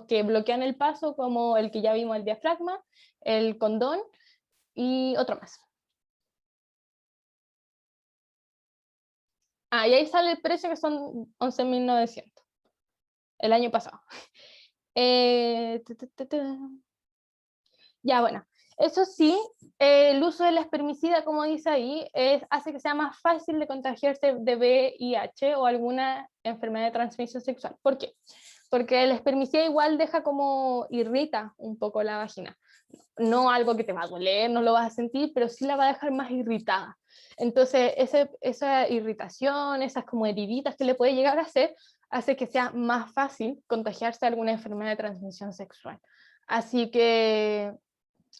que bloquean el paso, como el que ya vimos, el diafragma, el condón y otro más. Ah, y ahí sale el precio, que son 11.900 el año pasado. Ya, bueno, eso sí, el uso del espermicida, como dice ahí, hace que sea más fácil de contagiarse de VIH o alguna enfermedad de transmisión sexual. ¿Por qué? Porque el espermicida igual deja como irrita un poco la vagina. No algo que te va a doler, no lo vas a sentir, pero sí la va a dejar más irritada. Entonces, esa irritación, esas como heriditas que le puede llegar a hacer, hace que sea más fácil contagiarse de alguna enfermedad de transmisión sexual. Así que,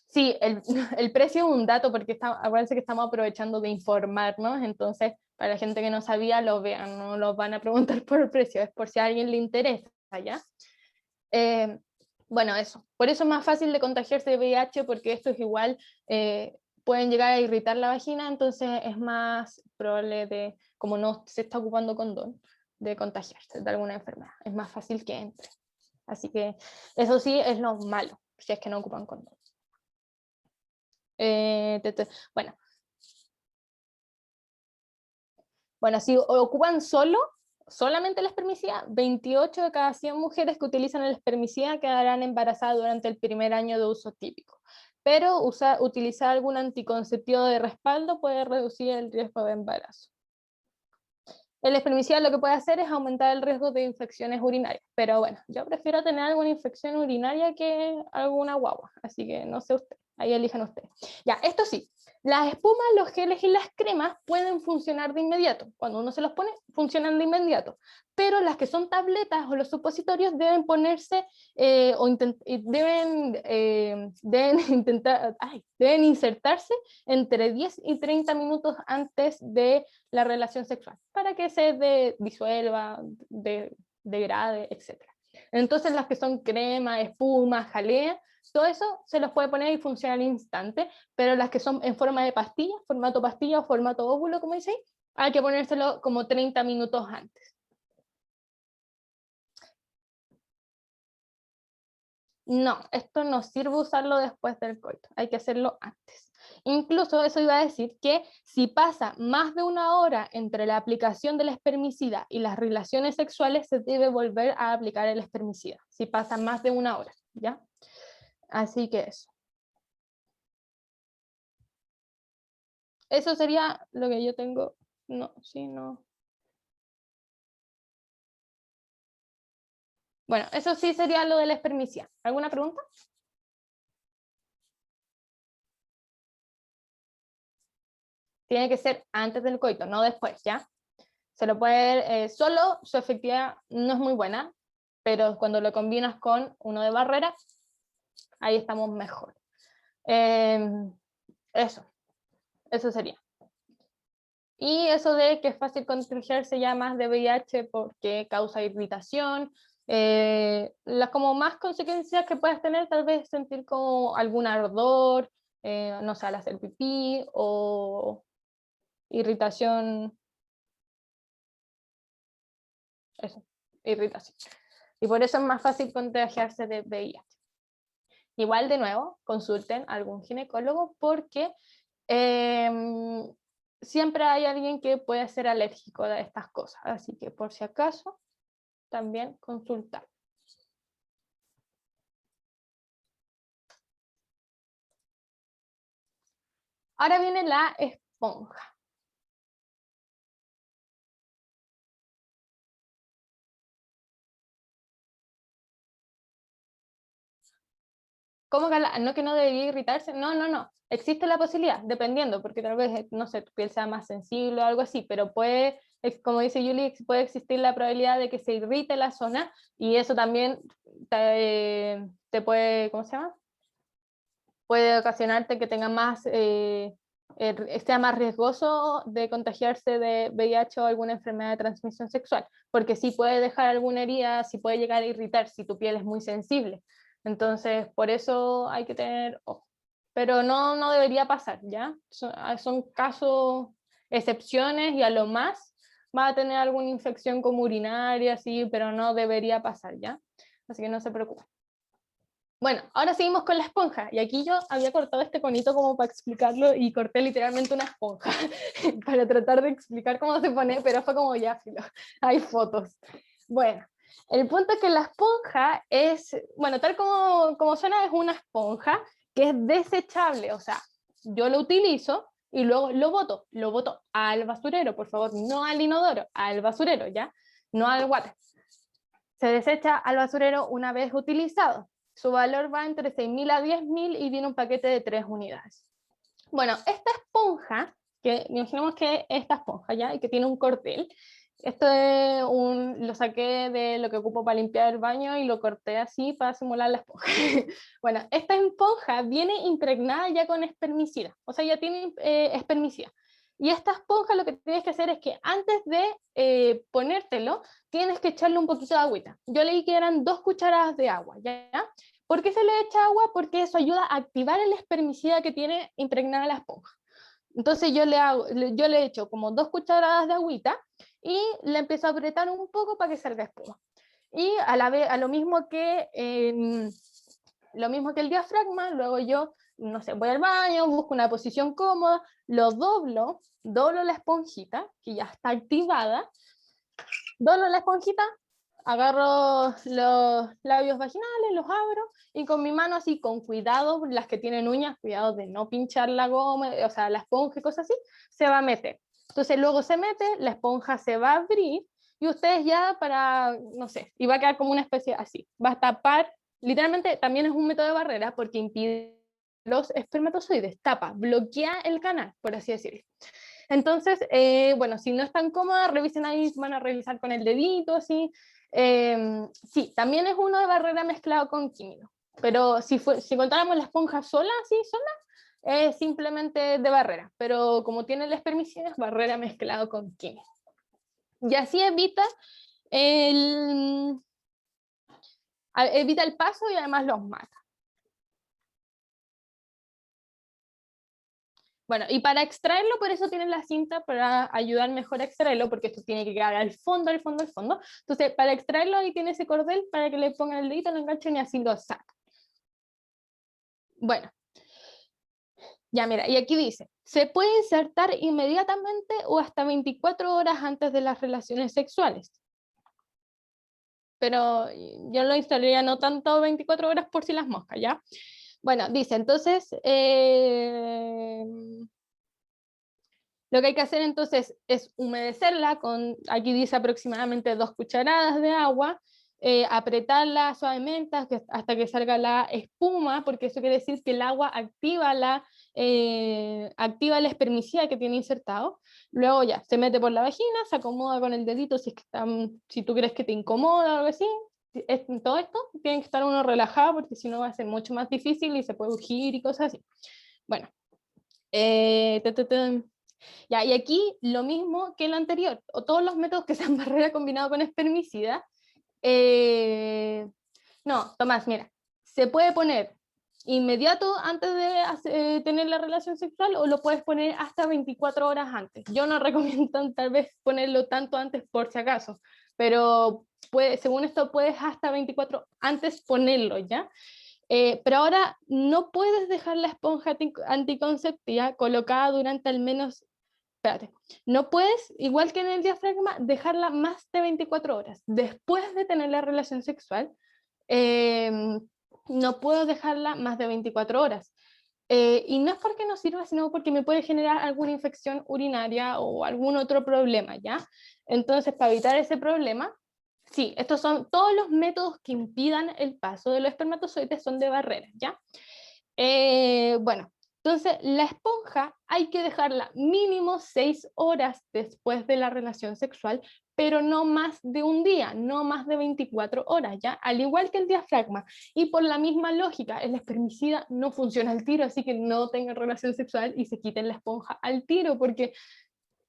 sí, el precio es un dato, porque acuérdense que estamos aprovechando de informarnos, entonces, para la gente que no sabía, lo vean, no los van a preguntar por el precio, es por si a alguien le interesa, ¿ya? Bueno, eso. Por eso es más fácil de contagiarse de VIH, porque esto es igual, pueden llegar a irritar la vagina, entonces es más probable de, como no se está ocupando condón, de contagiarse de alguna enfermedad. Es más fácil que entre. Así que eso sí es lo malo, si es que no ocupan condón. Bueno. Bueno, si ocupan solamente el espermicida, 28 de cada 100 mujeres que utilizan el espermicida quedarán embarazadas durante el primer año de uso típico. Pero utilizar algún anticonceptivo de respaldo puede reducir el riesgo de embarazo. El espermicida lo que puede hacer es aumentar el riesgo de infecciones urinarias, pero bueno, yo prefiero tener alguna infección urinaria que alguna guagua, así que no sé usted, ahí elijan ustedes. Ya, esto sí, las espumas, los geles y las cremas pueden funcionar de inmediato, cuando uno se los pone, funcionan de inmediato, pero las que son tabletas o los supositorios deben ponerse deben insertarse entre 10 y 30 minutos antes de la relación sexual, para que se disuelva, degrade, etc. Entonces las que son crema, espuma, jalea, todo eso se los puede poner y funciona al instante, pero las que son en forma de pastilla, formato pastilla o formato óvulo, como dice, hay que ponérselo como 30 minutos antes. No, esto no sirve usarlo después del coito, hay que hacerlo antes. Incluso eso iba a decir que si pasa más de 1 hora entre la aplicación del espermicida y las relaciones sexuales, se debe volver a aplicar el espermicida, si pasa más de 1 hora, ¿ya? Así que eso. Eso sería lo que yo tengo. No, sí, no. Bueno, eso sí sería lo de la espermicida. ¿Alguna pregunta? Tiene que ser antes del coito, no después, ¿ya? Se lo puede, solo su efectividad no es muy buena, pero cuando lo combinas con uno de barrera, ahí estamos mejor. Eso sería. Y eso de que es fácil contagiarse ya más de VIH porque causa irritación, las como más consecuencias que puedas tener, tal vez sentir como algún ardor, no sé, al hacer pipí, o irritación, eso, irritación. Y por eso es más fácil contagiarse de VIH. Igual, de nuevo, consulten a algún ginecólogo, porque siempre hay alguien que puede ser alérgico a estas cosas, así que por si acaso, también consultar. Ahora viene la esponja. ¿Cómo que no debería irritarse? No, no, no. Existe la posibilidad, dependiendo, porque tal vez, no sé, tu piel sea más sensible o algo así, pero puede, como dice Julie, puede existir la probabilidad de que se irrite la zona, y eso también te puede, ¿cómo se llama? Puede ocasionarte que tenga más, sea más riesgoso de contagiarse de VIH o alguna enfermedad de transmisión sexual, porque sí puede dejar alguna herida, sí puede llegar a irritar si tu piel es muy sensible. Entonces, por eso hay que tener ojo. Pero no debería pasar, ¿ya? Son casos, excepciones, y a lo más va a tener alguna infección como urinaria, sí, pero no debería pasar, ¿ya? Así que no se preocupen. Bueno, ahora seguimos con la esponja, y aquí yo había cortado este conito como para explicarlo, y corté literalmente una esponja para tratar de explicar cómo se pone, pero fue como ya, filo, hay fotos. Bueno, el punto es que la esponja es, bueno, tal como suena, es una esponja que es desechable, o sea, yo lo utilizo y luego lo boto al basurero, por favor, no al inodoro, al basurero, ¿ya? No al water. Se desecha al basurero una vez utilizado. Su valor va entre 6.000 a 10.000 y viene un paquete de 3 unidades. Bueno, esta esponja, que imaginemos que esta esponja ya, y que tiene un cordel, esto es lo saqué de lo que ocupo para limpiar el baño y lo corté así para simular la esponja. Bueno, esta esponja viene impregnada ya con espermicida, o sea, ya tiene espermicida. Y esta esponja lo que tienes que hacer es que antes de ponértelo, tienes que echarle un poquito de agüita. Yo leí que eran 2 cucharadas de agua, ¿ya? ¿Por qué se le echa agua? Porque eso ayuda a activar el espermicida que tiene impregnada la esponja. Entonces yo le echo como 2 cucharadas de agüita y le empiezo a apretar un poco para que salga espuma. Y a la vez, lo mismo que el diafragma, luego yo, no sé, voy al baño, busco una posición cómoda, lo doblo la esponjita, que ya está activada, doblo la esponjita, agarro los labios vaginales, los abro, y con mi mano así, con cuidado, las que tienen uñas, cuidado de no pinchar la goma, o sea, la esponja y cosas así, se va a meter. Entonces luego se mete, la esponja se va a abrir, y ustedes ya para, no sé, y va a quedar como una especie así, va a tapar, literalmente también es un método de barrera, porque impide los espermatozoides, tapa, bloquea el canal, por así decirlo. Entonces, bueno, si no están cómodas, revisen ahí, van a revisar con el dedito, así. Sí, también es uno de barrera mezclado con químico, pero si contáramos la esponja sola, así, sola, es simplemente de barrera, pero como tiene el espermicida, es barrera mezclado con químico. Y así evita el paso y además los mata. Bueno, y para extraerlo, por eso tienen la cinta para ayudar mejor a extraerlo, porque esto tiene que quedar al fondo, al fondo, al fondo. Entonces, para extraerlo, ahí tiene ese cordel para que le pongan el dedito, lo enganchen y así lo sacan. Bueno, ya mira, y aquí dice, se puede insertar inmediatamente o hasta 24 horas antes de las relaciones sexuales. Pero yo lo instalaría no tanto 24 horas por si las moscas, ¿ya? Bueno, dice, entonces, lo que hay que hacer entonces es humedecerla con, aquí dice aproximadamente 2 cucharadas de agua, apretarla suavemente hasta que salga la espuma, porque eso quiere decir que el agua activa el espermicida que tiene insertado. Luego ya, se mete por la vagina, se acomoda con el dedito si tú crees que te incomoda o algo así. Todo esto tiene que estar uno relajado, porque si no va a ser mucho más difícil y se puede urgir y cosas así. Bueno, ya, y aquí lo mismo que lo anterior, o todos los métodos que sean barrera combinado con espermicida. No, Tomás, mira, se puede poner inmediato antes de tener la relación sexual, o lo puedes poner hasta 24 horas antes. Yo no recomiendo tal vez ponerlo tanto antes por si acaso, pero según esto puedes hasta 24 antes ponerlo, ¿ya? Pero ahora no puedes dejar la esponja anticonceptiva colocada durante al menos, espérate, no puedes, igual que en el diafragma, dejarla más de 24 horas. Después de tener la relación sexual, no puedo dejarla más de 24 horas. Y no es porque no sirva, sino porque me puede generar alguna infección urinaria o algún otro problema, ¿ya? Entonces, para evitar ese problema, sí, estos son todos los métodos que impidan el paso de los espermatozoides, son de barrera, ¿ya? Bueno, entonces la esponja hay que dejarla mínimo 6 horas después de la relación sexual, pero no más de un día, no más de 24 horas, ¿ya? Al igual que el diafragma. Y por la misma lógica, el espermicida no funciona al tiro, así que no tengan relación sexual y se quiten la esponja al tiro, porque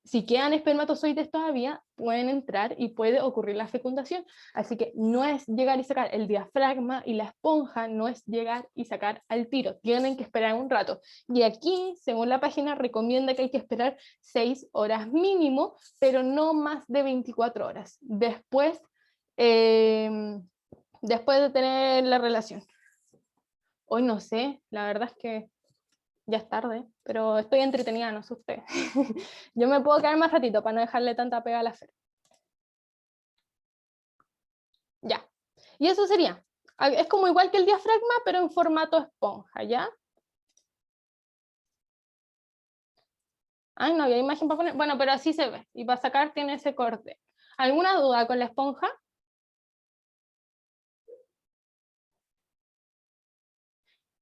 si quedan espermatozoides todavía, pueden entrar y puede ocurrir la fecundación. Así que no es llegar y sacar el diafragma y la esponja, no es llegar y sacar al tiro. Tienen que esperar un rato. Y aquí, según la página, recomienda que hay que esperar 6 horas mínimo, pero no más de 24 horas. Después de tener la relación. Hoy no sé, la verdad es que ya es tarde, pero estoy entretenida, no sé usted. Yo me puedo quedar más ratito para no dejarle tanta pega a la Fer. Ya. Y eso sería. Es como igual que el diafragma, pero en formato esponja, ¿ya? Ay, no había imagen para poner. Bueno, pero así se ve. Y para sacar tiene ese corte. ¿Alguna duda con la esponja?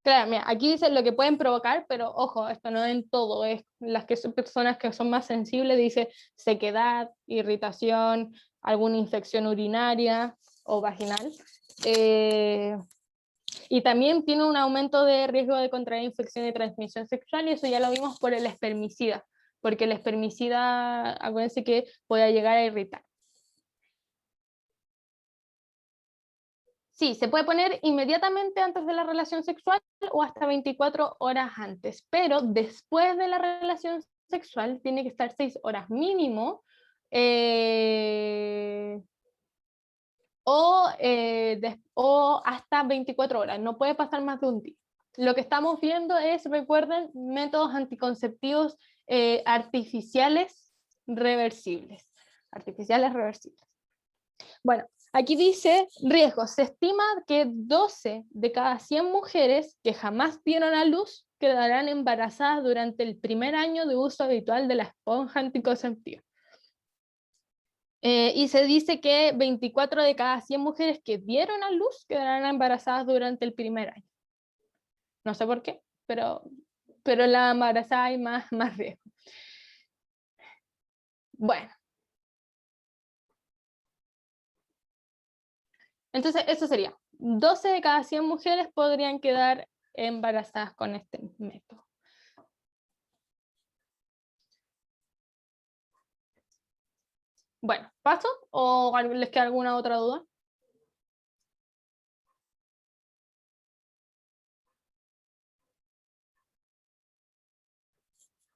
Claro, mira, aquí dice lo que pueden provocar, pero ojo, esto no en todo, es las que son personas que son más sensibles, dice sequedad, irritación, alguna infección urinaria o vaginal. Y también tiene un aumento de riesgo de contraer infección de transmisión sexual, y eso ya lo vimos por el espermicida, porque el espermicida, acuérdense que puede llegar a irritar. Sí, se puede poner inmediatamente antes de la relación sexual o hasta 24 horas antes, pero después de la relación sexual tiene que estar 6 horas mínimo, o hasta 24 horas, no puede pasar más de un día. Lo que estamos viendo es, recuerden, métodos anticonceptivos artificiales reversibles. Artificiales reversibles. Bueno, aquí dice riesgos. Se estima que 12 de cada 100 mujeres que jamás dieron a luz quedarán embarazadas durante el primer año de uso habitual de la esponja anticonceptiva. Y se dice que 24 de cada 100 mujeres que dieron a luz quedarán embarazadas durante el primer año. No sé por qué, pero la embarazada hay más riesgo. Bueno. Entonces, eso sería. 12 de cada 100 mujeres podrían quedar embarazadas con este método. Bueno, ¿paso o les queda alguna otra duda?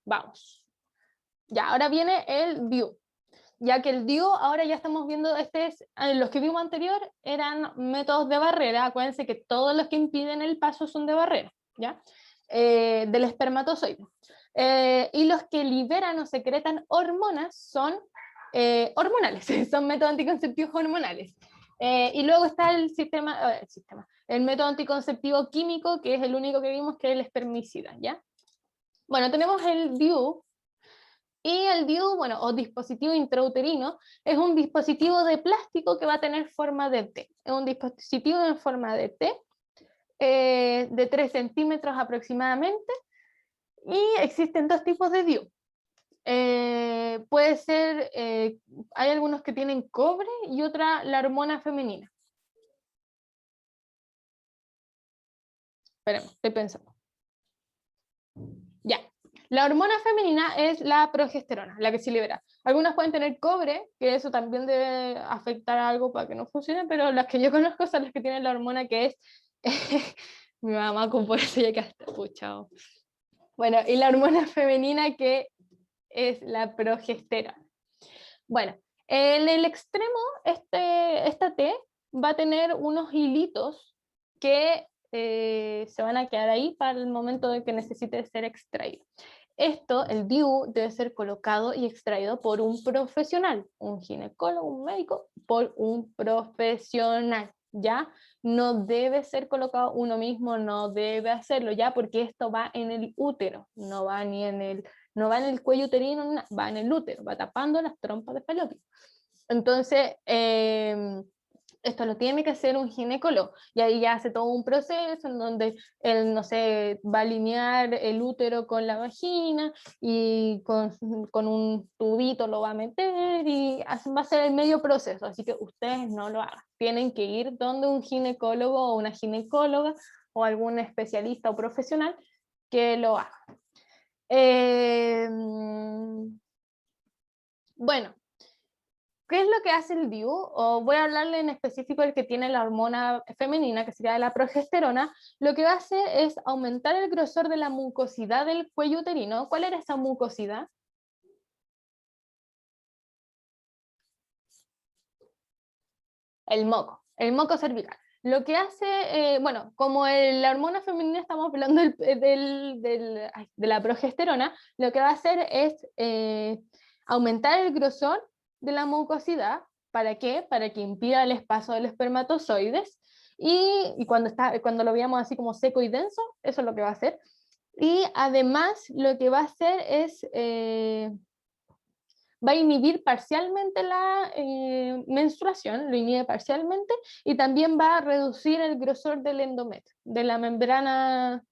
Vamos. Ya, ahora viene el DIU. Ya que el DIU, ahora ya estamos viendo, los que vimos anterior eran métodos de barrera. Acuérdense que todos los que impiden el paso son de barrera, ¿ya? Del espermatozoide. Y los que liberan o secretan hormonas son hormonales, son métodos anticonceptivos hormonales. Y luego está el método anticonceptivo químico, que es el único que vimos, que es el espermicida, ¿ya? Bueno, tenemos el DIU, y el DIU, bueno, o dispositivo intrauterino, es un dispositivo de plástico que va a tener forma de T. Es un dispositivo en forma de T, de 3 centímetros aproximadamente, y existen dos tipos de DIU. Puede ser, hay algunos que tienen cobre y otra la hormona femenina. Esperemos, estoy pensando. Ya. La hormona femenina es la progesterona, la que se libera. Algunas pueden tener cobre, que eso también debe afectar a algo para que no funcione, pero las que yo conozco son las que tienen la hormona que es... Mi mamá con por eso ya que hasta escuchado. Bueno, y la hormona femenina que es la progesterona. Bueno, en el extremo, esta T va a tener unos hilitos que se van a quedar ahí para el momento de que necesite ser extraído. Esto, el DIU, debe ser colocado y extraído por un profesional, un ginecólogo, un médico, por un profesional, ¿ya? No debe ser colocado uno mismo, no debe hacerlo, ¿ya? Porque esto va en el útero, no va en el cuello uterino, va en el útero, va tapando las trompas de falopio. Entonces, esto lo tiene que hacer un ginecólogo, y ahí ya hace todo un proceso en donde él, no sé, va a alinear el útero con la vagina, y con un tubito lo va a meter, y va a ser el medio proceso, así que ustedes no lo hagan. Tienen que ir donde un ginecólogo o una ginecóloga, o algún especialista o profesional que lo haga. Bueno, ¿qué es lo que hace el DIU? O voy a hablarle en específico del que tiene la hormona femenina, que sería la progesterona. Lo que hace es aumentar el grosor de la mucosidad del cuello uterino. ¿Cuál era esa mucosidad? El moco cervical. Lo que hace, bueno, como la hormona femenina estamos hablando de la progesterona, lo que va a hacer es aumentar el grosor de la mucosidad. ¿Para qué? Para que impida el paso de los espermatozoides, y cuando lo veamos así como seco y denso, eso es lo que va a hacer. Y además lo que va a hacer es, va a inhibir parcialmente la menstruación, lo inhibe parcialmente, y también va a reducir el grosor del endometrio, de la membrana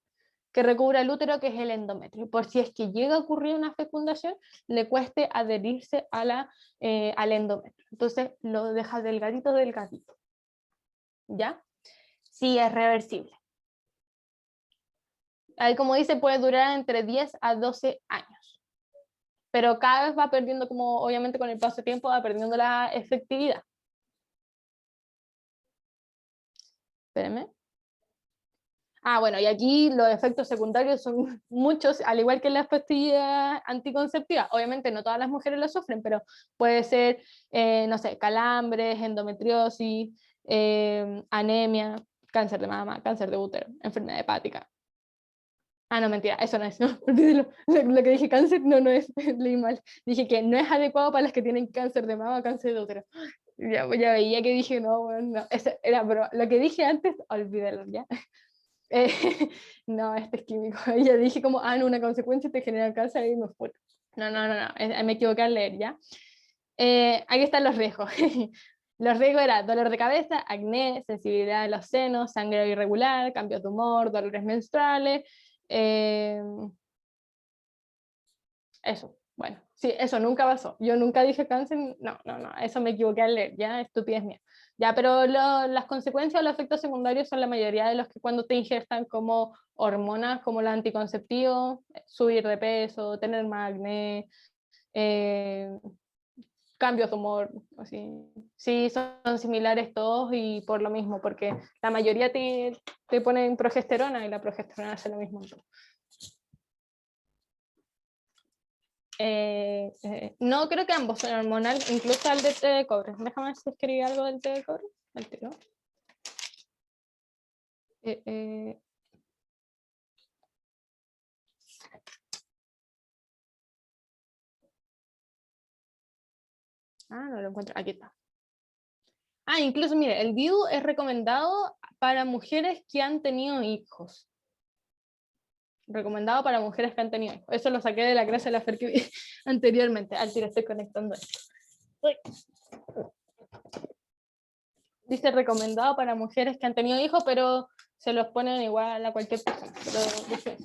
que recubre el útero, que es el endometrio, por si es que llega a ocurrir una fecundación, le cueste adherirse a al endometrio. Entonces lo deja delgadito, delgadito. ¿Ya? Sí, es reversible. Ahí, como dice, puede durar entre 10 a 12 años. Pero cada vez va perdiendo, como obviamente con el paso del tiempo, va perdiendo la efectividad. Espérenme. Ah, bueno, y aquí los efectos secundarios son muchos, al igual que las pastillas anticonceptivas. Obviamente no todas las mujeres lo sufren, pero puede ser, no sé, calambres, endometriosis, anemia, cáncer de mama, cáncer de útero, enfermedad hepática. Ah, no, mentira, eso no es, no, olvídelo. Lo que dije cáncer, no es, leí mal. Dije que no es adecuado para las que tienen cáncer de mama o cáncer de útero. Ya veía que dije, no, bueno, no, eso era, pero lo que dije antes, olvídalo, ¿ya? No, este es químico. Ya dije como, no, una consecuencia te genera cáncer y me fue. No, me equivoqué al leer, ¿ya? Aquí están los riesgos. Los riesgos eran dolor de cabeza, acné, sensibilidad en los senos, sangre irregular, cambios de humor, dolores menstruales. Eso, bueno, sí, eso nunca pasó. Yo nunca dije cáncer, no, eso me equivoqué al leer, ya, estupidez mía. Ya, pero las consecuencias o los efectos secundarios son la mayoría de los que cuando te ingestan como hormonas, como el anticonceptivo, subir de peso, tener más acné, cambios de humor, así. Sí, son similares todos y por lo mismo, porque la mayoría te ponen progesterona y la progesterona hace lo mismo. No, creo que ambos son hormonal, incluso el de té de cobre. Déjame ver si escribí algo del té de cobre. El tiro. No lo encuentro. Aquí está. Incluso, mire, el DIU es recomendado para mujeres que han tenido hijos. Recomendado para mujeres que han tenido hijos. Eso lo saqué de la clase de la FER que vi anteriormente. Al tiro estoy conectando esto. Dice recomendado para mujeres que han tenido hijos, pero se los ponen igual a cualquier persona. Pero dice.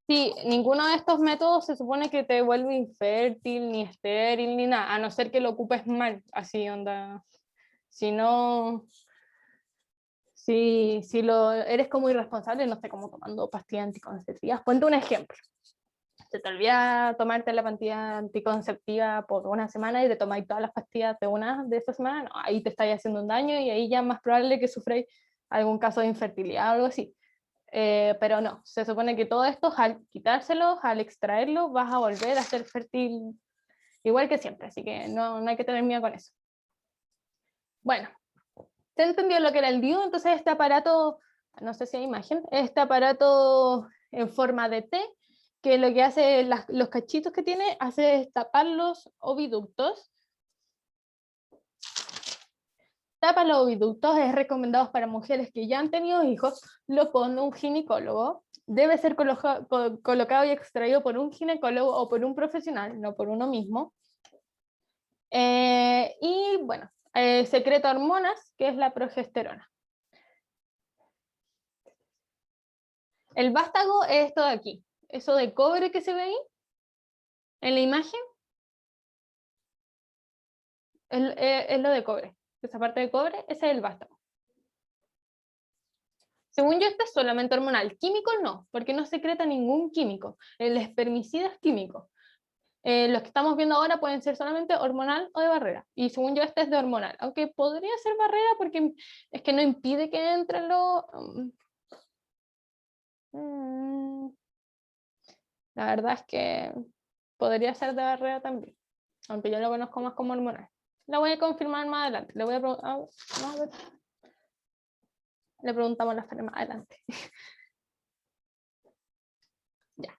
Sí, ninguno de estos métodos se supone que te vuelve infértil, ni estéril, ni nada, a no ser que lo ocupes mal, así onda. Si no, si eres como irresponsable, no sé, como tomando pastillas anticonceptivas. Ponte un ejemplo. Se te olvida tomarte la pastilla anticonceptiva por una semana y te tomáis todas las pastillas de una de esa semana, no, ahí te estáis haciendo un daño y ahí ya es más probable que sufráis algún caso de infertilidad o algo así. Pero no, se supone que todo esto, al quitárselos, al extraerlo, vas a volver a ser fértil igual que siempre, así que no hay que tener miedo con eso. Bueno, ¿se entendió lo que era el DIU? Entonces este aparato, no sé si hay imagen, este aparato en forma de T, que lo que hace, los cachitos que tiene, hace es tapar los oviductos. Tapa los oviductos, es recomendado para mujeres que ya han tenido hijos, lo pone un ginecólogo, debe ser colocado y extraído por un ginecólogo o por un profesional, no por uno mismo. Y bueno, secreta hormonas, que es la progesterona. El vástago es esto de aquí, eso de cobre que se ve ahí, en la imagen, es lo de cobre. Esa parte de cobre, ese es el vástago. Según yo, este es solamente hormonal. Químico no, porque no secreta ningún químico. El espermicida es químico. Los que estamos viendo ahora pueden ser solamente hormonal o de barrera. Y según yo, este es de hormonal. Aunque podría ser barrera porque es que no impide que entre lo... la verdad es que podría ser de barrera también. Aunque yo lo conozco más como hormonal. Lo voy a confirmar más adelante. Le voy a preguntar... Le preguntamos a la Fer más adelante. Ya.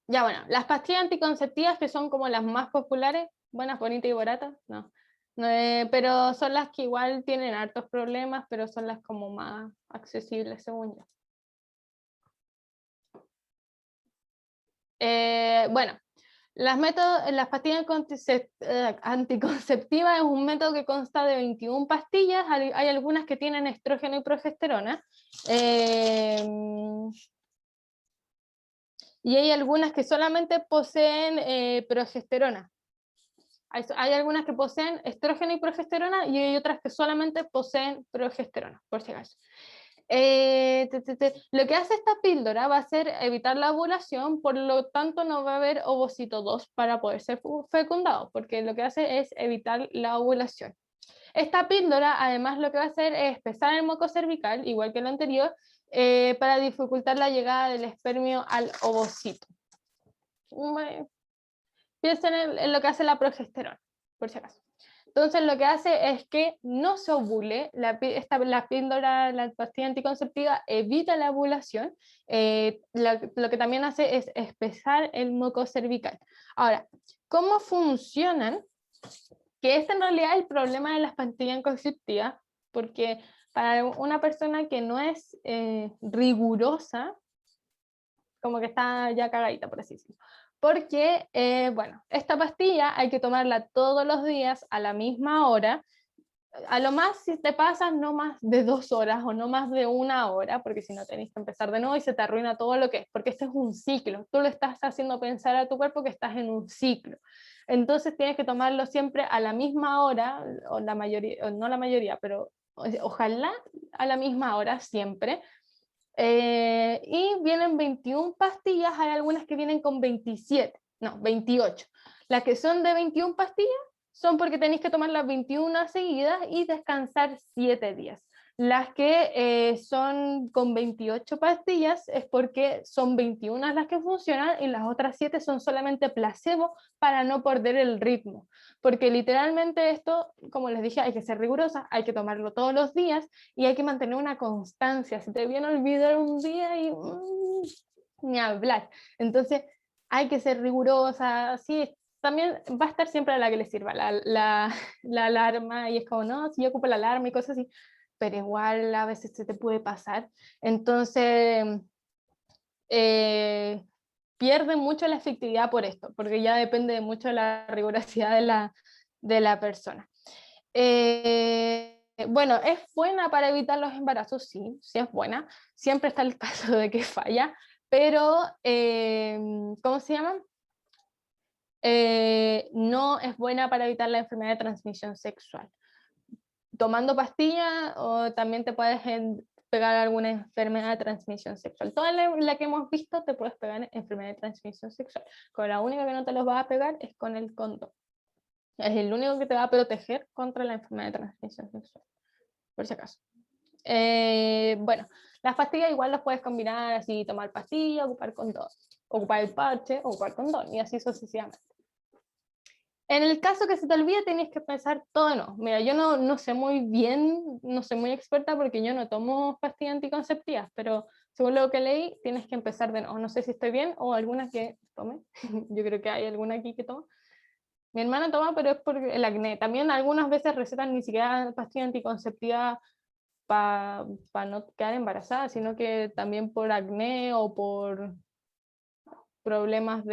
Ya, bueno, las pastillas anticonceptivas que son como las más populares, buenas, bonitas y baratas, no. Pero son las que igual tienen hartos problemas, pero son las como más accesibles, según yo. Bueno, las pastillas anticonceptivas es un método que consta de 21 pastillas, hay algunas que tienen estrógeno y progesterona, y hay algunas que solamente poseen progesterona. Hay algunas que poseen estrógeno y progesterona y hay otras que solamente poseen progesterona, por si acaso. Lo que hace esta píldora va a ser evitar la ovulación, por lo tanto no va a haber ovocito 2 para poder ser fecundado, porque lo que hace es evitar la ovulación. Esta píldora además lo que va a hacer es pesar el moco cervical, igual que lo anterior, para dificultar la llegada del espermio al ovocito. Piensen en lo que hace la progesterona, por si acaso. Entonces lo que hace es que no se ovule, la píldora, la pastilla anticonceptiva evita la ovulación, lo que también hace es espesar el moco cervical. Ahora, ¿cómo funcionan? Que este en realidad es el problema de las pastillas anticonceptivas, porque para una persona que no es rigurosa, como que está ya cagadita, por así decirlo. Porque, bueno, esta pastilla hay que tomarla todos los días a la misma hora. A lo más, si te pasas, no más de 2 horas o no más de 1 hora, porque si no tenés que empezar de nuevo y se te arruina todo lo que es, porque este es un ciclo. Tú le estás haciendo pensar a tu cuerpo que estás en un ciclo. Entonces tienes que tomarlo siempre a la misma hora, o la mayoría, o no la mayoría, pero ojalá a la misma hora siempre. Y vienen 21 pastillas, hay algunas que vienen con 27, no, 28. Las que son de 21 pastillas son porque tenéis que tomar las 21 seguidas y descansar 7 días. Las que son con 28 pastillas es porque son 21 las que funcionan y las otras 7 son solamente placebo para no perder el ritmo. Porque literalmente esto, como les dije, hay que ser rigurosa, hay que tomarlo todos los días y hay que mantener una constancia. Si te viene a olvidar un día y ni hablar. Entonces hay que ser rigurosa, sí, también va a estar siempre a la que le sirva la alarma y es como, no, si yo ocupo la alarma y cosas así, pero igual a veces se te puede pasar. Entonces, pierde mucho la efectividad por esto, porque ya depende mucho de la rigurosidad de la persona. Bueno, ¿es buena para evitar los embarazos? Sí, sí es buena. Siempre está el caso de que falla, pero, ¿cómo se llama? No es buena para evitar la enfermedad de transmisión sexual. Tomando pastillas o también te puedes pegar alguna enfermedad de transmisión sexual. Toda la que hemos visto te puedes pegar enfermedad de transmisión sexual. Con la única que no te los va a pegar es con el condón. Es el único que te va a proteger contra la enfermedad de transmisión sexual, por si acaso. Bueno, las pastillas igual las puedes combinar así, tomar pastilla, ocupar condón, ocupar el parche, ocupar condón, y así sucesivamente. En el caso que se te olvide, tienes que pensar todo no. Mira, yo no sé muy bien, no soy muy experta porque yo no tomo pastillas anticonceptivas, pero según lo que leí, tienes que empezar de nuevo. No sé si estoy bien o alguna que tome. Yo creo que hay alguna aquí que toma. Mi hermana toma, pero es por el acné. También algunas veces recetan ni siquiera pastilla anticonceptiva para no quedar embarazada, sino que también por acné o por problemas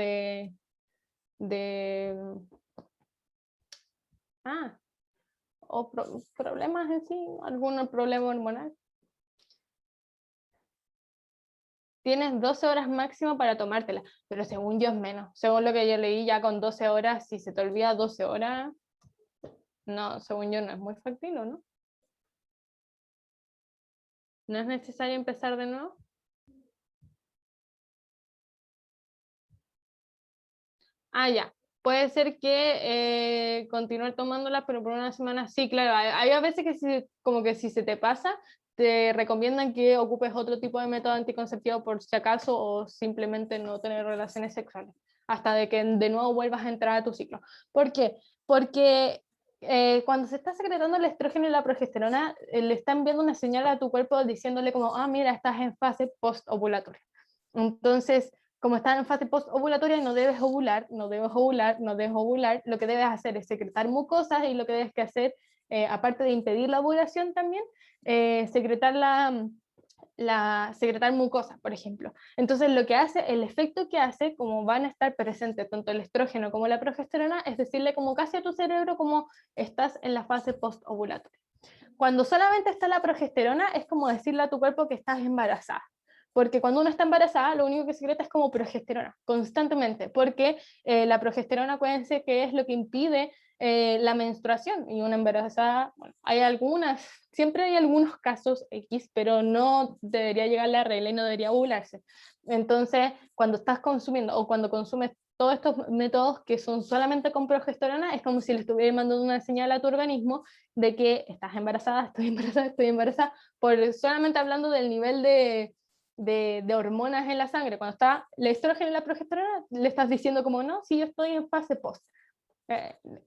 o problemas en sí, algún problema hormonal. Tienes 12 horas máximo para tomártela, pero según yo es menos. Según lo que yo leí, ya con 12 horas, si se te olvida 12 horas, no, según yo no es muy factible, ¿no? ¿No es necesario empezar de nuevo? Ah, ya. Puede ser que continuar tomándola, pero por una semana sí, claro. Hay a veces que como que si se te pasa, te recomiendan que ocupes otro tipo de método anticonceptivo por si acaso, o simplemente no tener relaciones sexuales, hasta de que de nuevo vuelvas a entrar a tu ciclo. ¿Por qué? Porque cuando se está secretando el estrógeno y la progesterona, le están enviando una señal a tu cuerpo diciéndole como, ah, mira, estás en fase postovulatoria. Entonces, como estás en fase postovulatoria, no debes ovular, no debes ovular, no debes ovular, lo que debes hacer es secretar mucosas, y lo que debes que hacer, aparte de impedir la ovulación también, secretar secretar mucosa, por ejemplo. Entonces lo que hace, el efecto que hace, como van a estar presentes tanto el estrógeno como la progesterona, es decirle como casi a tu cerebro como estás en la fase postovulatoria. Cuando solamente está la progesterona, es como decirle a tu cuerpo que estás embarazada. Porque cuando uno está embarazada, lo único que secreta es como progesterona, constantemente, porque la progesterona, acuérdense que es lo que impide la menstruación, y una embarazada, bueno, siempre hay algunos casos X, pero no debería llegar la regla y no debería ovularse. Entonces, cuando estás consumiendo, o cuando consumes todos estos métodos que son solamente con progesterona, es como si le estuviera mandando una señal a tu organismo de que estás embarazada, estoy embarazada, estoy embarazada, solamente hablando del nivel de hormonas en la sangre. Cuando está el estrógeno y la progesterona, le estás diciendo como, no, si yo estoy en fase post.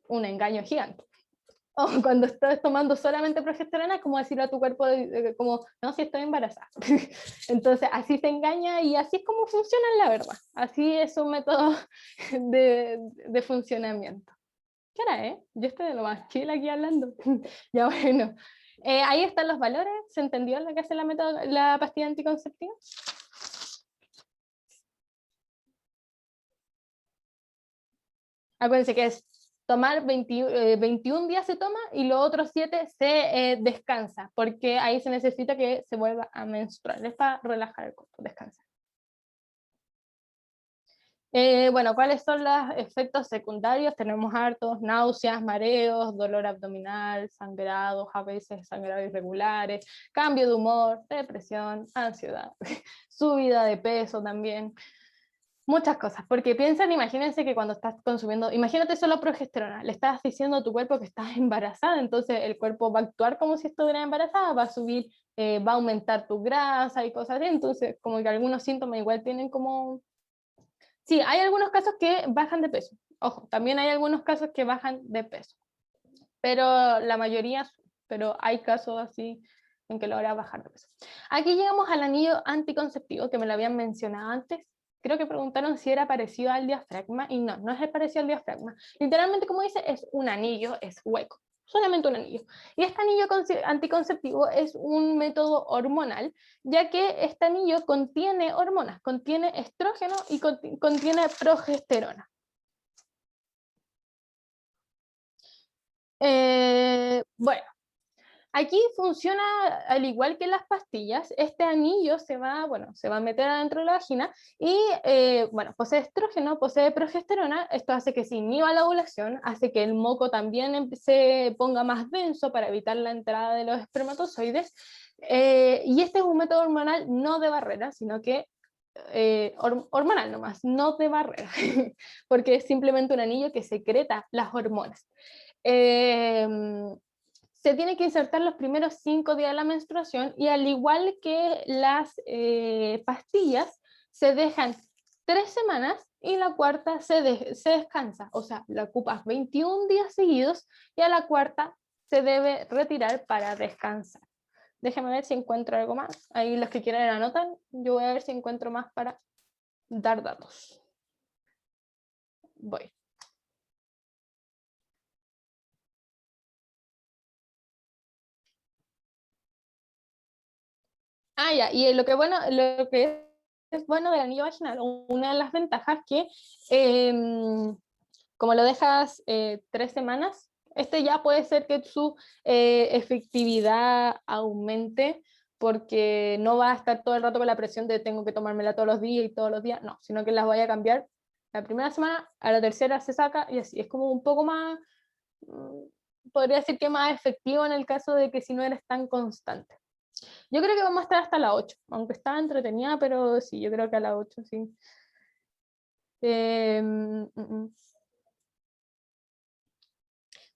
Un engaño gigante. O cuando estás tomando solamente progesterona, es como decirle a tu cuerpo, como, no, si estoy embarazada. Entonces, así se engaña, y así es como funciona, la verdad. Así es un método de funcionamiento. ¿Qué hora, Yo estoy de lo más chill aquí hablando. Ya, bueno. Ahí están los valores. ¿Se entendió lo que hace la pastilla anticonceptiva? Acuérdense que es tomar 21 días se toma, y los otros 7 se descansa, porque ahí se necesita que se vuelva a menstruar. Es para relajar el cuerpo, descansar. Bueno, ¿cuáles son los efectos secundarios? Tenemos hartos: náuseas, mareos, dolor abdominal, sangrados, a veces sangrados irregulares, cambio de humor, depresión, ansiedad, subida de peso también. Muchas cosas, porque imagínense que cuando estás consumiendo, imagínate solo progesterona, le estás diciendo a tu cuerpo que estás embarazada, entonces el cuerpo va a actuar como si estuviera embarazada, va a subir, va a aumentar tu grasa y cosas así. Entonces como que algunos síntomas igual tienen como... Sí, hay algunos casos que bajan de peso, ojo, también hay algunos casos que bajan de peso, pero la mayoría, pero hay casos así en que logra bajar de peso. Aquí llegamos al anillo anticonceptivo, que me lo habían mencionado antes. Creo que preguntaron si era parecido al diafragma, y no, no es parecido al diafragma. Literalmente, como dice, es un anillo, es hueco, solamente un anillo. Y este anillo anticonceptivo es un método hormonal, ya que este anillo contiene hormonas, contiene estrógeno y contiene progesterona. Bueno, aquí funciona al igual que las pastillas. Este anillo se va a meter adentro de la vagina, y posee estrógeno, posee progesterona. Esto hace que se inhiba la ovulación, hace que el moco también se ponga más denso para evitar la entrada de los espermatozoides. Y este es un método hormonal no de barrera, sino que hormonal nomás, no de barrera, porque es simplemente un anillo que secreta las hormonas. Se tiene que insertar los primeros 5 días de la menstruación, y al igual que las pastillas, se dejan 3 semanas, y la cuarta se descansa. O sea, la ocupas 21 días seguidos, y a la cuarta se debe retirar para descansar. Déjenme ver si encuentro algo más. Ahí los que quieran anotan. Yo voy a ver si encuentro más para dar datos. Voy. Ya, y lo que es bueno del anillo vaginal, una de las ventajas que como lo dejas 3 semanas, ya puede ser que su efectividad aumente, porque no va a estar todo el rato con la presión de tengo que tomármela todos los días y todos los días, no, sino que las voy a cambiar la primera semana, a la tercera se saca, y así es como un poco más, podría decir que más efectivo en el caso de que si no eres tan constante. Yo creo que vamos a estar hasta la 8, aunque estaba entretenida, pero sí, yo creo que a la 8, sí.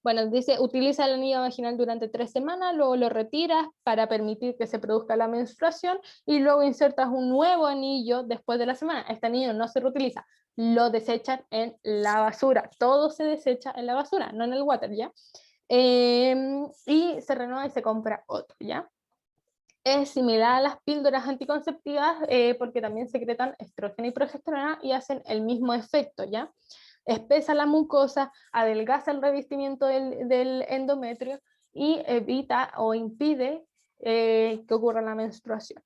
Bueno, dice, utiliza el anillo vaginal durante 3 semanas, luego lo retiras para permitir que se produzca la menstruación y luego insertas un nuevo anillo después de la semana. Este anillo no se reutiliza, lo desechan en la basura. Todo se desecha en la basura, no en el water, ¿ya? Y se renueva y se compra otro, ¿ya? Es similar a las píldoras anticonceptivas porque también secretan estrógeno y progesterona y hacen el mismo efecto, ¿ya? Espesa la mucosa, adelgaza el revestimiento del endometrio y evita o impide que ocurra la menstruación.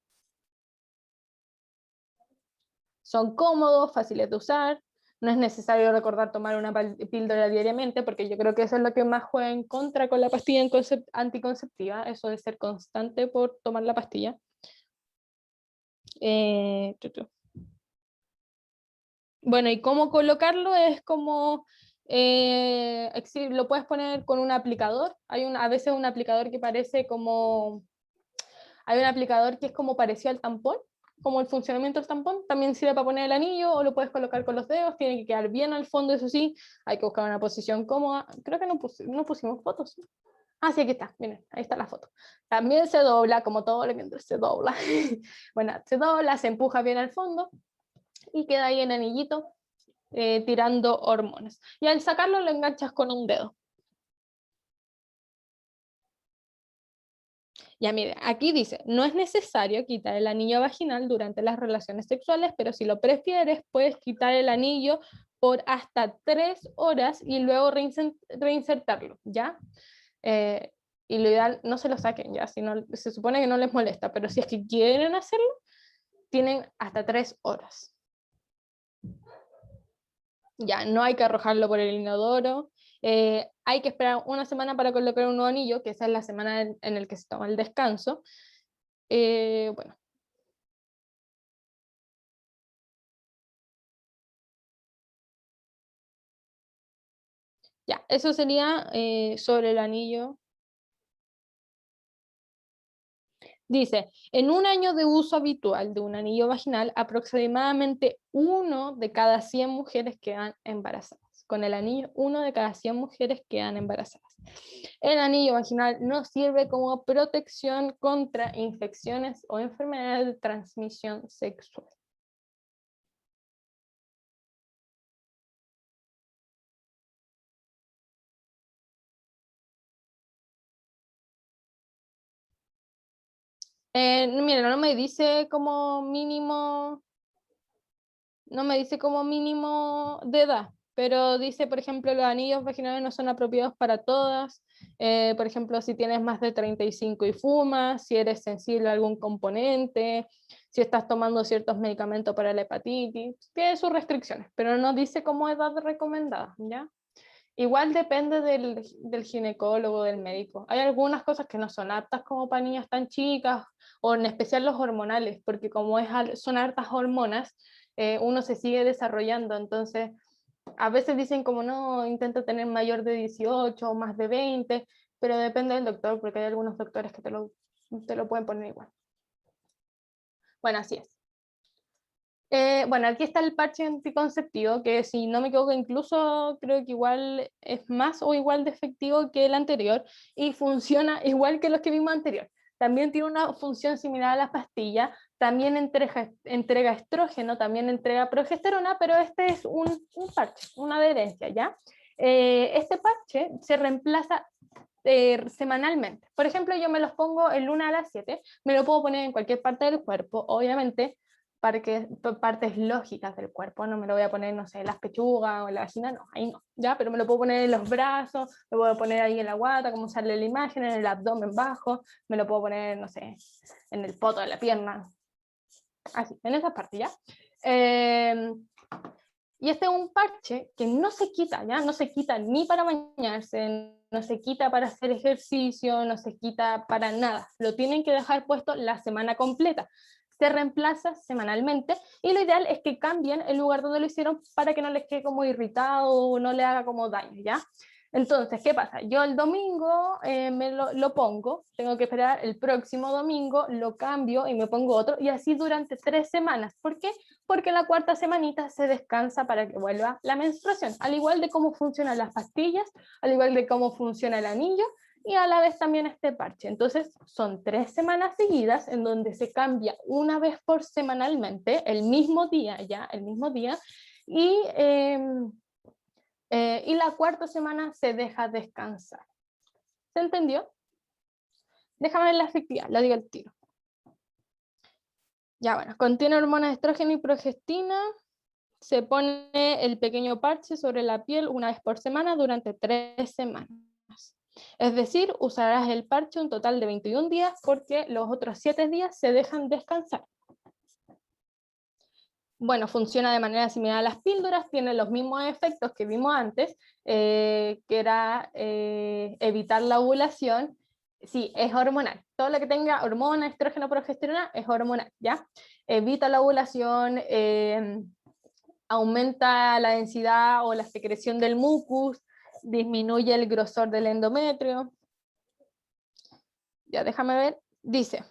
Son cómodos, fáciles de usar, no es necesario recordar tomar una píldora diariamente, porque yo creo que eso es lo que más juega en contra con la pastilla anticonceptiva, eso de ser constante por tomar la pastilla. Bueno, y cómo colocarlo es como, lo puedes poner con un aplicador, hay a veces un aplicador que parece como, hay un aplicador que es como parecido al tampón, como el funcionamiento del tampón, también sirve para poner el anillo o lo puedes colocar con los dedos, tiene que quedar bien al fondo, eso sí, hay que buscar una posición cómoda, creo que no pusimos fotos. Ah, sí, aquí está, miren, ahí está la foto. También se dobla, como todo mientras se dobla. Bueno, se dobla, se empuja bien al fondo y queda ahí en anillito tirando hormonas. Y al sacarlo lo enganchas con un dedo. Ya mire, aquí dice, no es necesario quitar el anillo vaginal durante las relaciones sexuales, pero si lo prefieres, puedes quitar el anillo por hasta 3 horas y luego reinsertarlo, ¿ya? Y lo ideal, no se lo saquen ya, si no, se supone que no les molesta, pero si es que quieren hacerlo, tienen hasta 3 horas. Ya, no hay que arrojarlo por el inodoro, hay que esperar una semana para colocar un nuevo anillo, que esa es la semana en la que se toma el descanso. Bueno. Ya, eso sería sobre el anillo. Dice, en un año de uso habitual de un anillo vaginal, aproximadamente 1 de cada 100 mujeres quedan embarazadas. Con el anillo, 1 de cada 100 mujeres quedan embarazadas. El anillo vaginal no sirve como protección contra infecciones o enfermedades de transmisión sexual. Mira, no me dice como mínimo, no me dice como mínimo de edad, pero dice, por ejemplo, los anillos vaginales no son apropiados para todas, por ejemplo, si tienes más de 35 y fumas, si eres sensible a algún componente, si estás tomando ciertos medicamentos para la hepatitis, tiene sus restricciones, pero no dice como edad recomendada, ¿ya? Igual depende del ginecólogo, del médico. Hay algunas cosas que no son aptas como para niñas tan chicas, o en especial los hormonales, porque como son hartas hormonas, uno se sigue desarrollando, entonces a veces dicen como no, intenta tener mayor de 18 o más de 20, pero depende del doctor, porque hay algunos doctores que te lo pueden poner igual. Bueno, así es. Bueno, aquí está el parche anticonceptivo, que si no me equivoco, incluso creo que igual es más o igual de efectivo que el anterior y funciona igual que los que vimos anterior. También tiene una función similar a la pastilla, también entrega estrógeno, también entrega progesterona, pero este es un parche, una adherencia, ¿ya? Este parche se reemplaza semanalmente. Por ejemplo, yo me los pongo el lunes a las 7, me lo puedo poner en cualquier parte del cuerpo, obviamente, partes lógicas del cuerpo, no me lo voy a poner, no sé, en las pechugas o en la vagina, no, ahí no, ya, pero me lo puedo poner en los brazos, me lo puedo poner ahí en la guata, como sale la imagen, en el abdomen bajo, me lo puedo poner, no sé, en el poto de la pierna, así, en esa parte, ¿ya? Y este es un parche que no se quita, ¿ya? No se quita ni para bañarse, no se quita para hacer ejercicio, no se quita para nada, lo tienen que dejar puesto la semana completa. Se reemplaza semanalmente y lo ideal es que cambien el lugar donde lo hicieron para que no les quede como irritado o no le haga como daño, ¿ya? Entonces, ¿qué pasa? Yo el domingo me lo pongo, tengo que esperar el próximo domingo, lo cambio y me pongo otro, y así durante 3 semanas. ¿Por qué? Porque la cuarta semanita se descansa para que vuelva la menstruación, al igual de cómo funcionan las pastillas, al igual de cómo funciona el anillo, y a la vez también este parche. Entonces, son 3 semanas seguidas en donde se cambia una vez por semanalmente, el mismo día, y la cuarta semana se deja descansar. ¿Se entendió? Déjame ver la efectividad, la digo al tiro. Ya bueno, contiene hormonas de estrógeno y progestina. Se pone el pequeño parche sobre la piel una vez por semana durante 3 semanas. Es decir, usarás el parche un total de 21 días porque los otros 7 días se dejan descansar. Bueno, funciona de manera similar a las píldoras, tiene los mismos efectos que vimos antes, que era evitar la ovulación. Sí, es hormonal. Todo lo que tenga hormona, estrógeno, progesterona es hormonal, ¿ya? Evita la ovulación, aumenta la densidad o la secreción del mucus, disminuye el grosor del endometrio. Ya, déjame ver. Dice,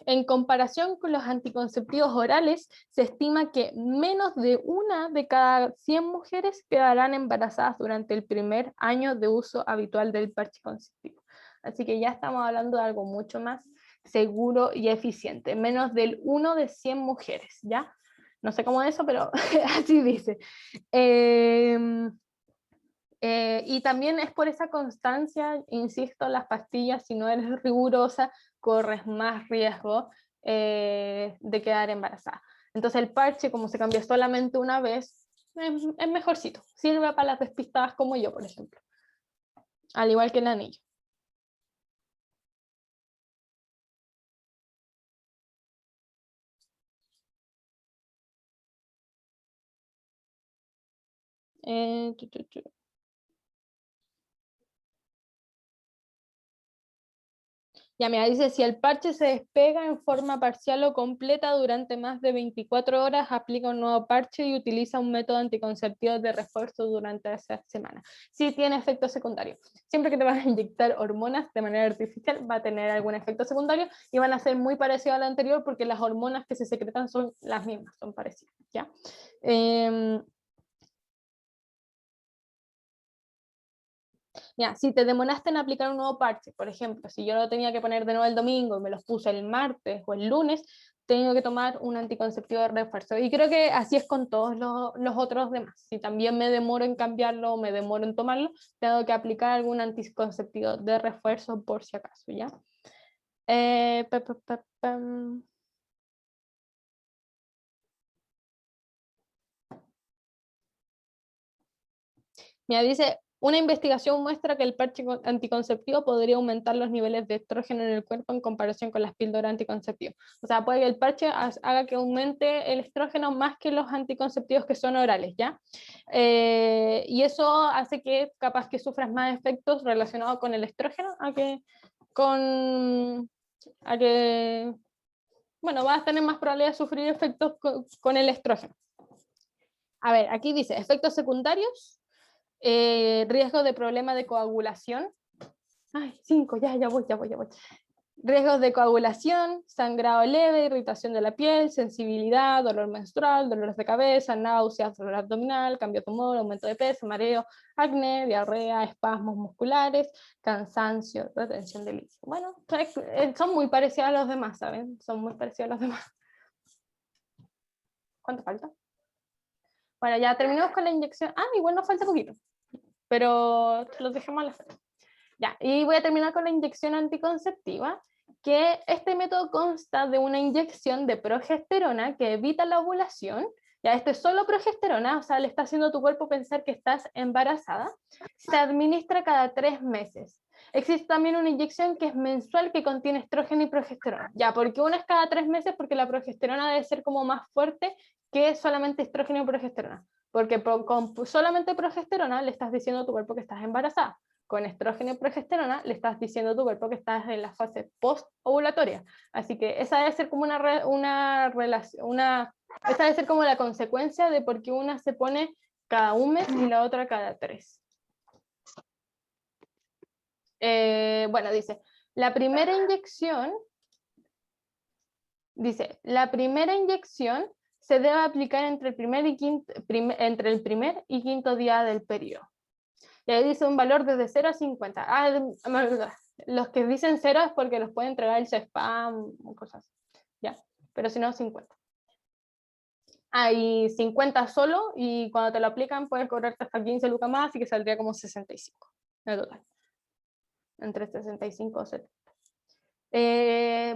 en comparación con los anticonceptivos orales, se estima que menos de 1 de cada 100 mujeres quedarán embarazadas durante el primer año de uso habitual del parche conceptivo. Así que ya estamos hablando de algo mucho más seguro y eficiente. Menos del 1 de 100 mujeres, ¿ya? No sé cómo es eso, pero así dice. Y también es por esa constancia, insisto, las pastillas, si no eres rigurosa, corres más riesgo de quedar embarazada. Entonces el parche, como se cambia solamente una vez, es mejorcito. Sirve para las despistadas como yo, por ejemplo. Al igual que el anillo. Eh, tu, tu, tu. Ya mira, dice, si el parche se despega en forma parcial o completa durante más de 24 horas, aplica un nuevo parche y utiliza un método anticonceptivo de refuerzo durante esa semana. Sí tiene efectos secundarios. Siempre que te vas a inyectar hormonas de manera artificial, va a tener algún efecto secundario y van a ser muy parecidos al anterior porque las hormonas que se secretan son las mismas, son parecidas, ¿ya? Ya, si te demoraste en aplicar un nuevo parche, por ejemplo, si yo lo tenía que poner de nuevo el domingo y me los puse el martes o el lunes, tengo que tomar un anticonceptivo de refuerzo. Y creo que así es con todos los otros demás. Si también me demoro en cambiarlo, me demoro en tomarlo, tengo que aplicar algún anticonceptivo de refuerzo por si acaso, ¿ya? Mira, dice, una investigación muestra que el parche anticonceptivo podría aumentar los niveles de estrógeno en el cuerpo en comparación con las píldoras anticonceptivas. O sea, puede que el parche haga que aumente el estrógeno más que los anticonceptivos que son orales, ¿ya? Y eso hace que capaz que sufras más efectos relacionados con el estrógeno bueno, vas a tener más probabilidad de sufrir efectos con el estrógeno. A ver, aquí dice, efectos secundarios. Riesgo de problema de coagulación. Ay, 5, ya voy. Riesgos de coagulación, sangrado leve, irritación de la piel, sensibilidad, dolor menstrual, dolores de cabeza, náuseas, dolor abdominal, cambio de humor, aumento de peso, mareo, acné, diarrea, espasmos musculares, cansancio, retención de líquido. Bueno, son muy parecidos a los demás, ¿saben? Son muy parecidos a los demás. ¿Cuánto falta? Bueno, ya terminamos con la inyección. Ah, igual nos falta poquito, pero los dejemos a la frente. Ya, y voy a terminar con la inyección anticonceptiva, que este método consta de una inyección de progesterona que evita la ovulación. Ya, esto es solo progesterona, o sea, le está haciendo a tu cuerpo pensar que estás embarazada. Se administra cada 3 meses. Existe también una inyección que es mensual que contiene estrógeno y progesterona. Ya, porque una es cada 3 meses porque la progesterona debe ser como más fuerte que solamente estrógeno y progesterona. Porque con solamente progesterona le estás diciendo a tu cuerpo que estás embarazada. Con estrógeno y progesterona le estás diciendo a tu cuerpo que estás en la fase post-ovulatoria. Así que esa debe ser como esa debe ser como la consecuencia de por qué una se pone cada 1 mes y la otra cada 3. Bueno, dice, la primera inyección se debe aplicar entre el primer y quinto día del periodo. Y ahí dice un valor desde 0 a 50. Los que dicen 0 es porque los puede entregar el spam o cosas así. Ya, pero si no, 50. Hay 50 solo y cuando te lo aplican puedes cobrarte hasta 15 lucas más, así que saldría como 65 en total. Entre 65 o 70.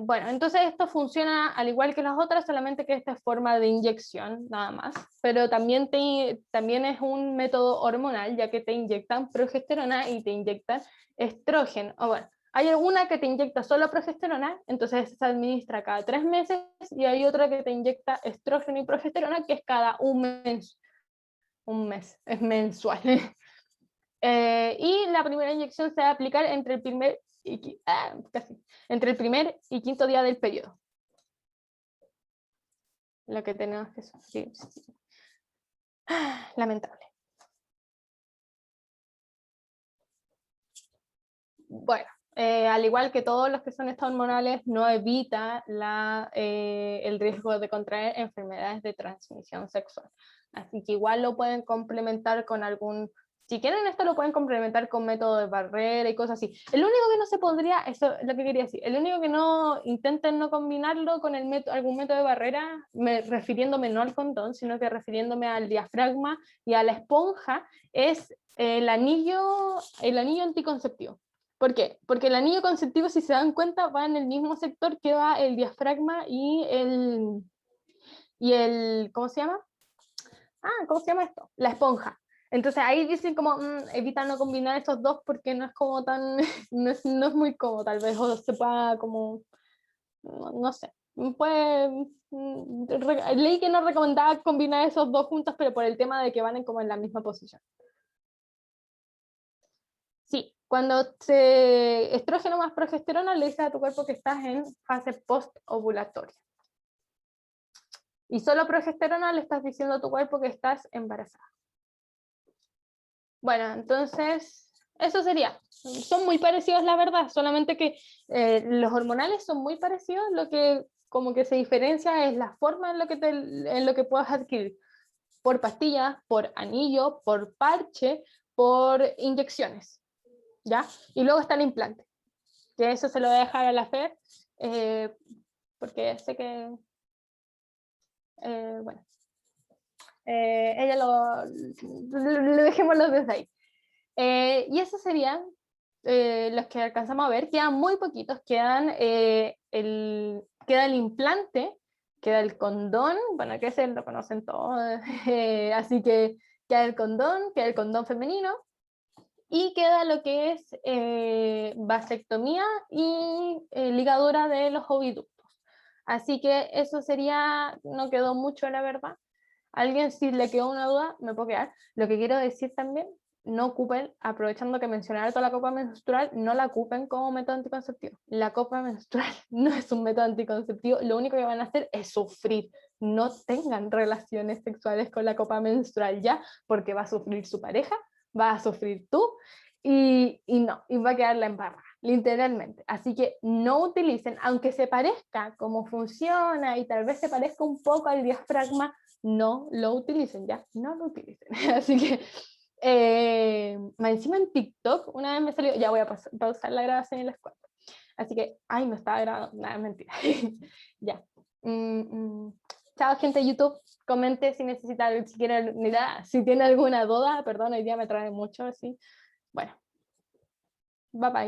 Bueno, entonces esto funciona al igual que las otras, solamente que esta es forma de inyección, nada más. Pero también es un método hormonal, ya que te inyectan progesterona y te inyectan estrógeno. O bueno, hay alguna que te inyecta solo progesterona, entonces se administra cada 3 meses, y hay otra que te inyecta estrógeno y progesterona, que es cada un mes. Un mes, es mensual. Y la primera inyección se va a aplicar entre el primer y quinto día del periodo. Lo que tenemos que sufrir. Lamentable. Bueno, al igual que todos los que son estados hormonales, no evita el riesgo de contraer enfermedades de transmisión sexual. Así que igual lo pueden complementar con algún... Si quieren esto lo pueden complementar con método de barrera y cosas así. El único que no se podría, eso es lo que quería decir, el único que no intenten no combinarlo con algún método de barrera, refiriéndome no al condón, sino que refiriéndome al diafragma y a la esponja, es el anillo anticonceptivo. ¿Por qué? Porque el anillo conceptivo, si se dan cuenta, va en el mismo sector que va el diafragma y el ¿cómo se llama? ¿Cómo se llama esto? La esponja. Entonces ahí dicen como, evita no combinar estos dos porque no es como tan, no es muy cómodo tal vez, o se pueda como, no sé, leí que no recomendaba combinar esos dos juntos, pero por el tema de que van como en la misma posición. Sí, cuando estrógeno más progesterona le dices a tu cuerpo que estás en fase post-ovulatoria. Y solo progesterona le estás diciendo a tu cuerpo que estás embarazada. Bueno, entonces, eso sería. Son muy parecidos, la verdad, solamente que los hormonales son muy parecidos, lo que como que se diferencia es la forma en lo que puedas adquirir. Por pastillas, por anillo, por parche, por inyecciones. ¿Ya? Y luego está el implante, que eso se lo voy a dejar a la Fer, porque sé que, bueno, ella lo dejémoslo desde ahí. Y esos serían los que alcanzamos a ver. Quedan muy poquitos, queda el implante, queda el condón, bueno, que ese lo conocen todos, así que queda el condón femenino, y queda lo que es vasectomía y ligadura de los oviductos. Así que eso sería, no quedó mucho la verdad. Alguien si le quedó una duda, me puedo quedar. Lo que quiero decir también, no ocupen, aprovechando que mencionaron toda la copa menstrual, no la ocupen como método anticonceptivo. La copa menstrual no es un método anticonceptivo, lo único que van a hacer es sufrir. No tengan relaciones sexuales con la copa menstrual ya, porque va a sufrir su pareja, va a sufrir tú, y va a quedar la embarrada, literalmente. Así que no utilicen, aunque se parezca cómo funciona y tal vez se parezca un poco al diafragma, no lo utilicen, ya, no lo utilicen. Así que, encima en TikTok, una vez me salió, ya voy a pausar la grabación y les cuento. Así que, ay, no estaba grabando, nada, mentira. Ya. Chao, gente de YouTube. Comente si necesitan, si tienen alguna duda, perdón, hoy día me trae mucho, así. Bueno, bye bye.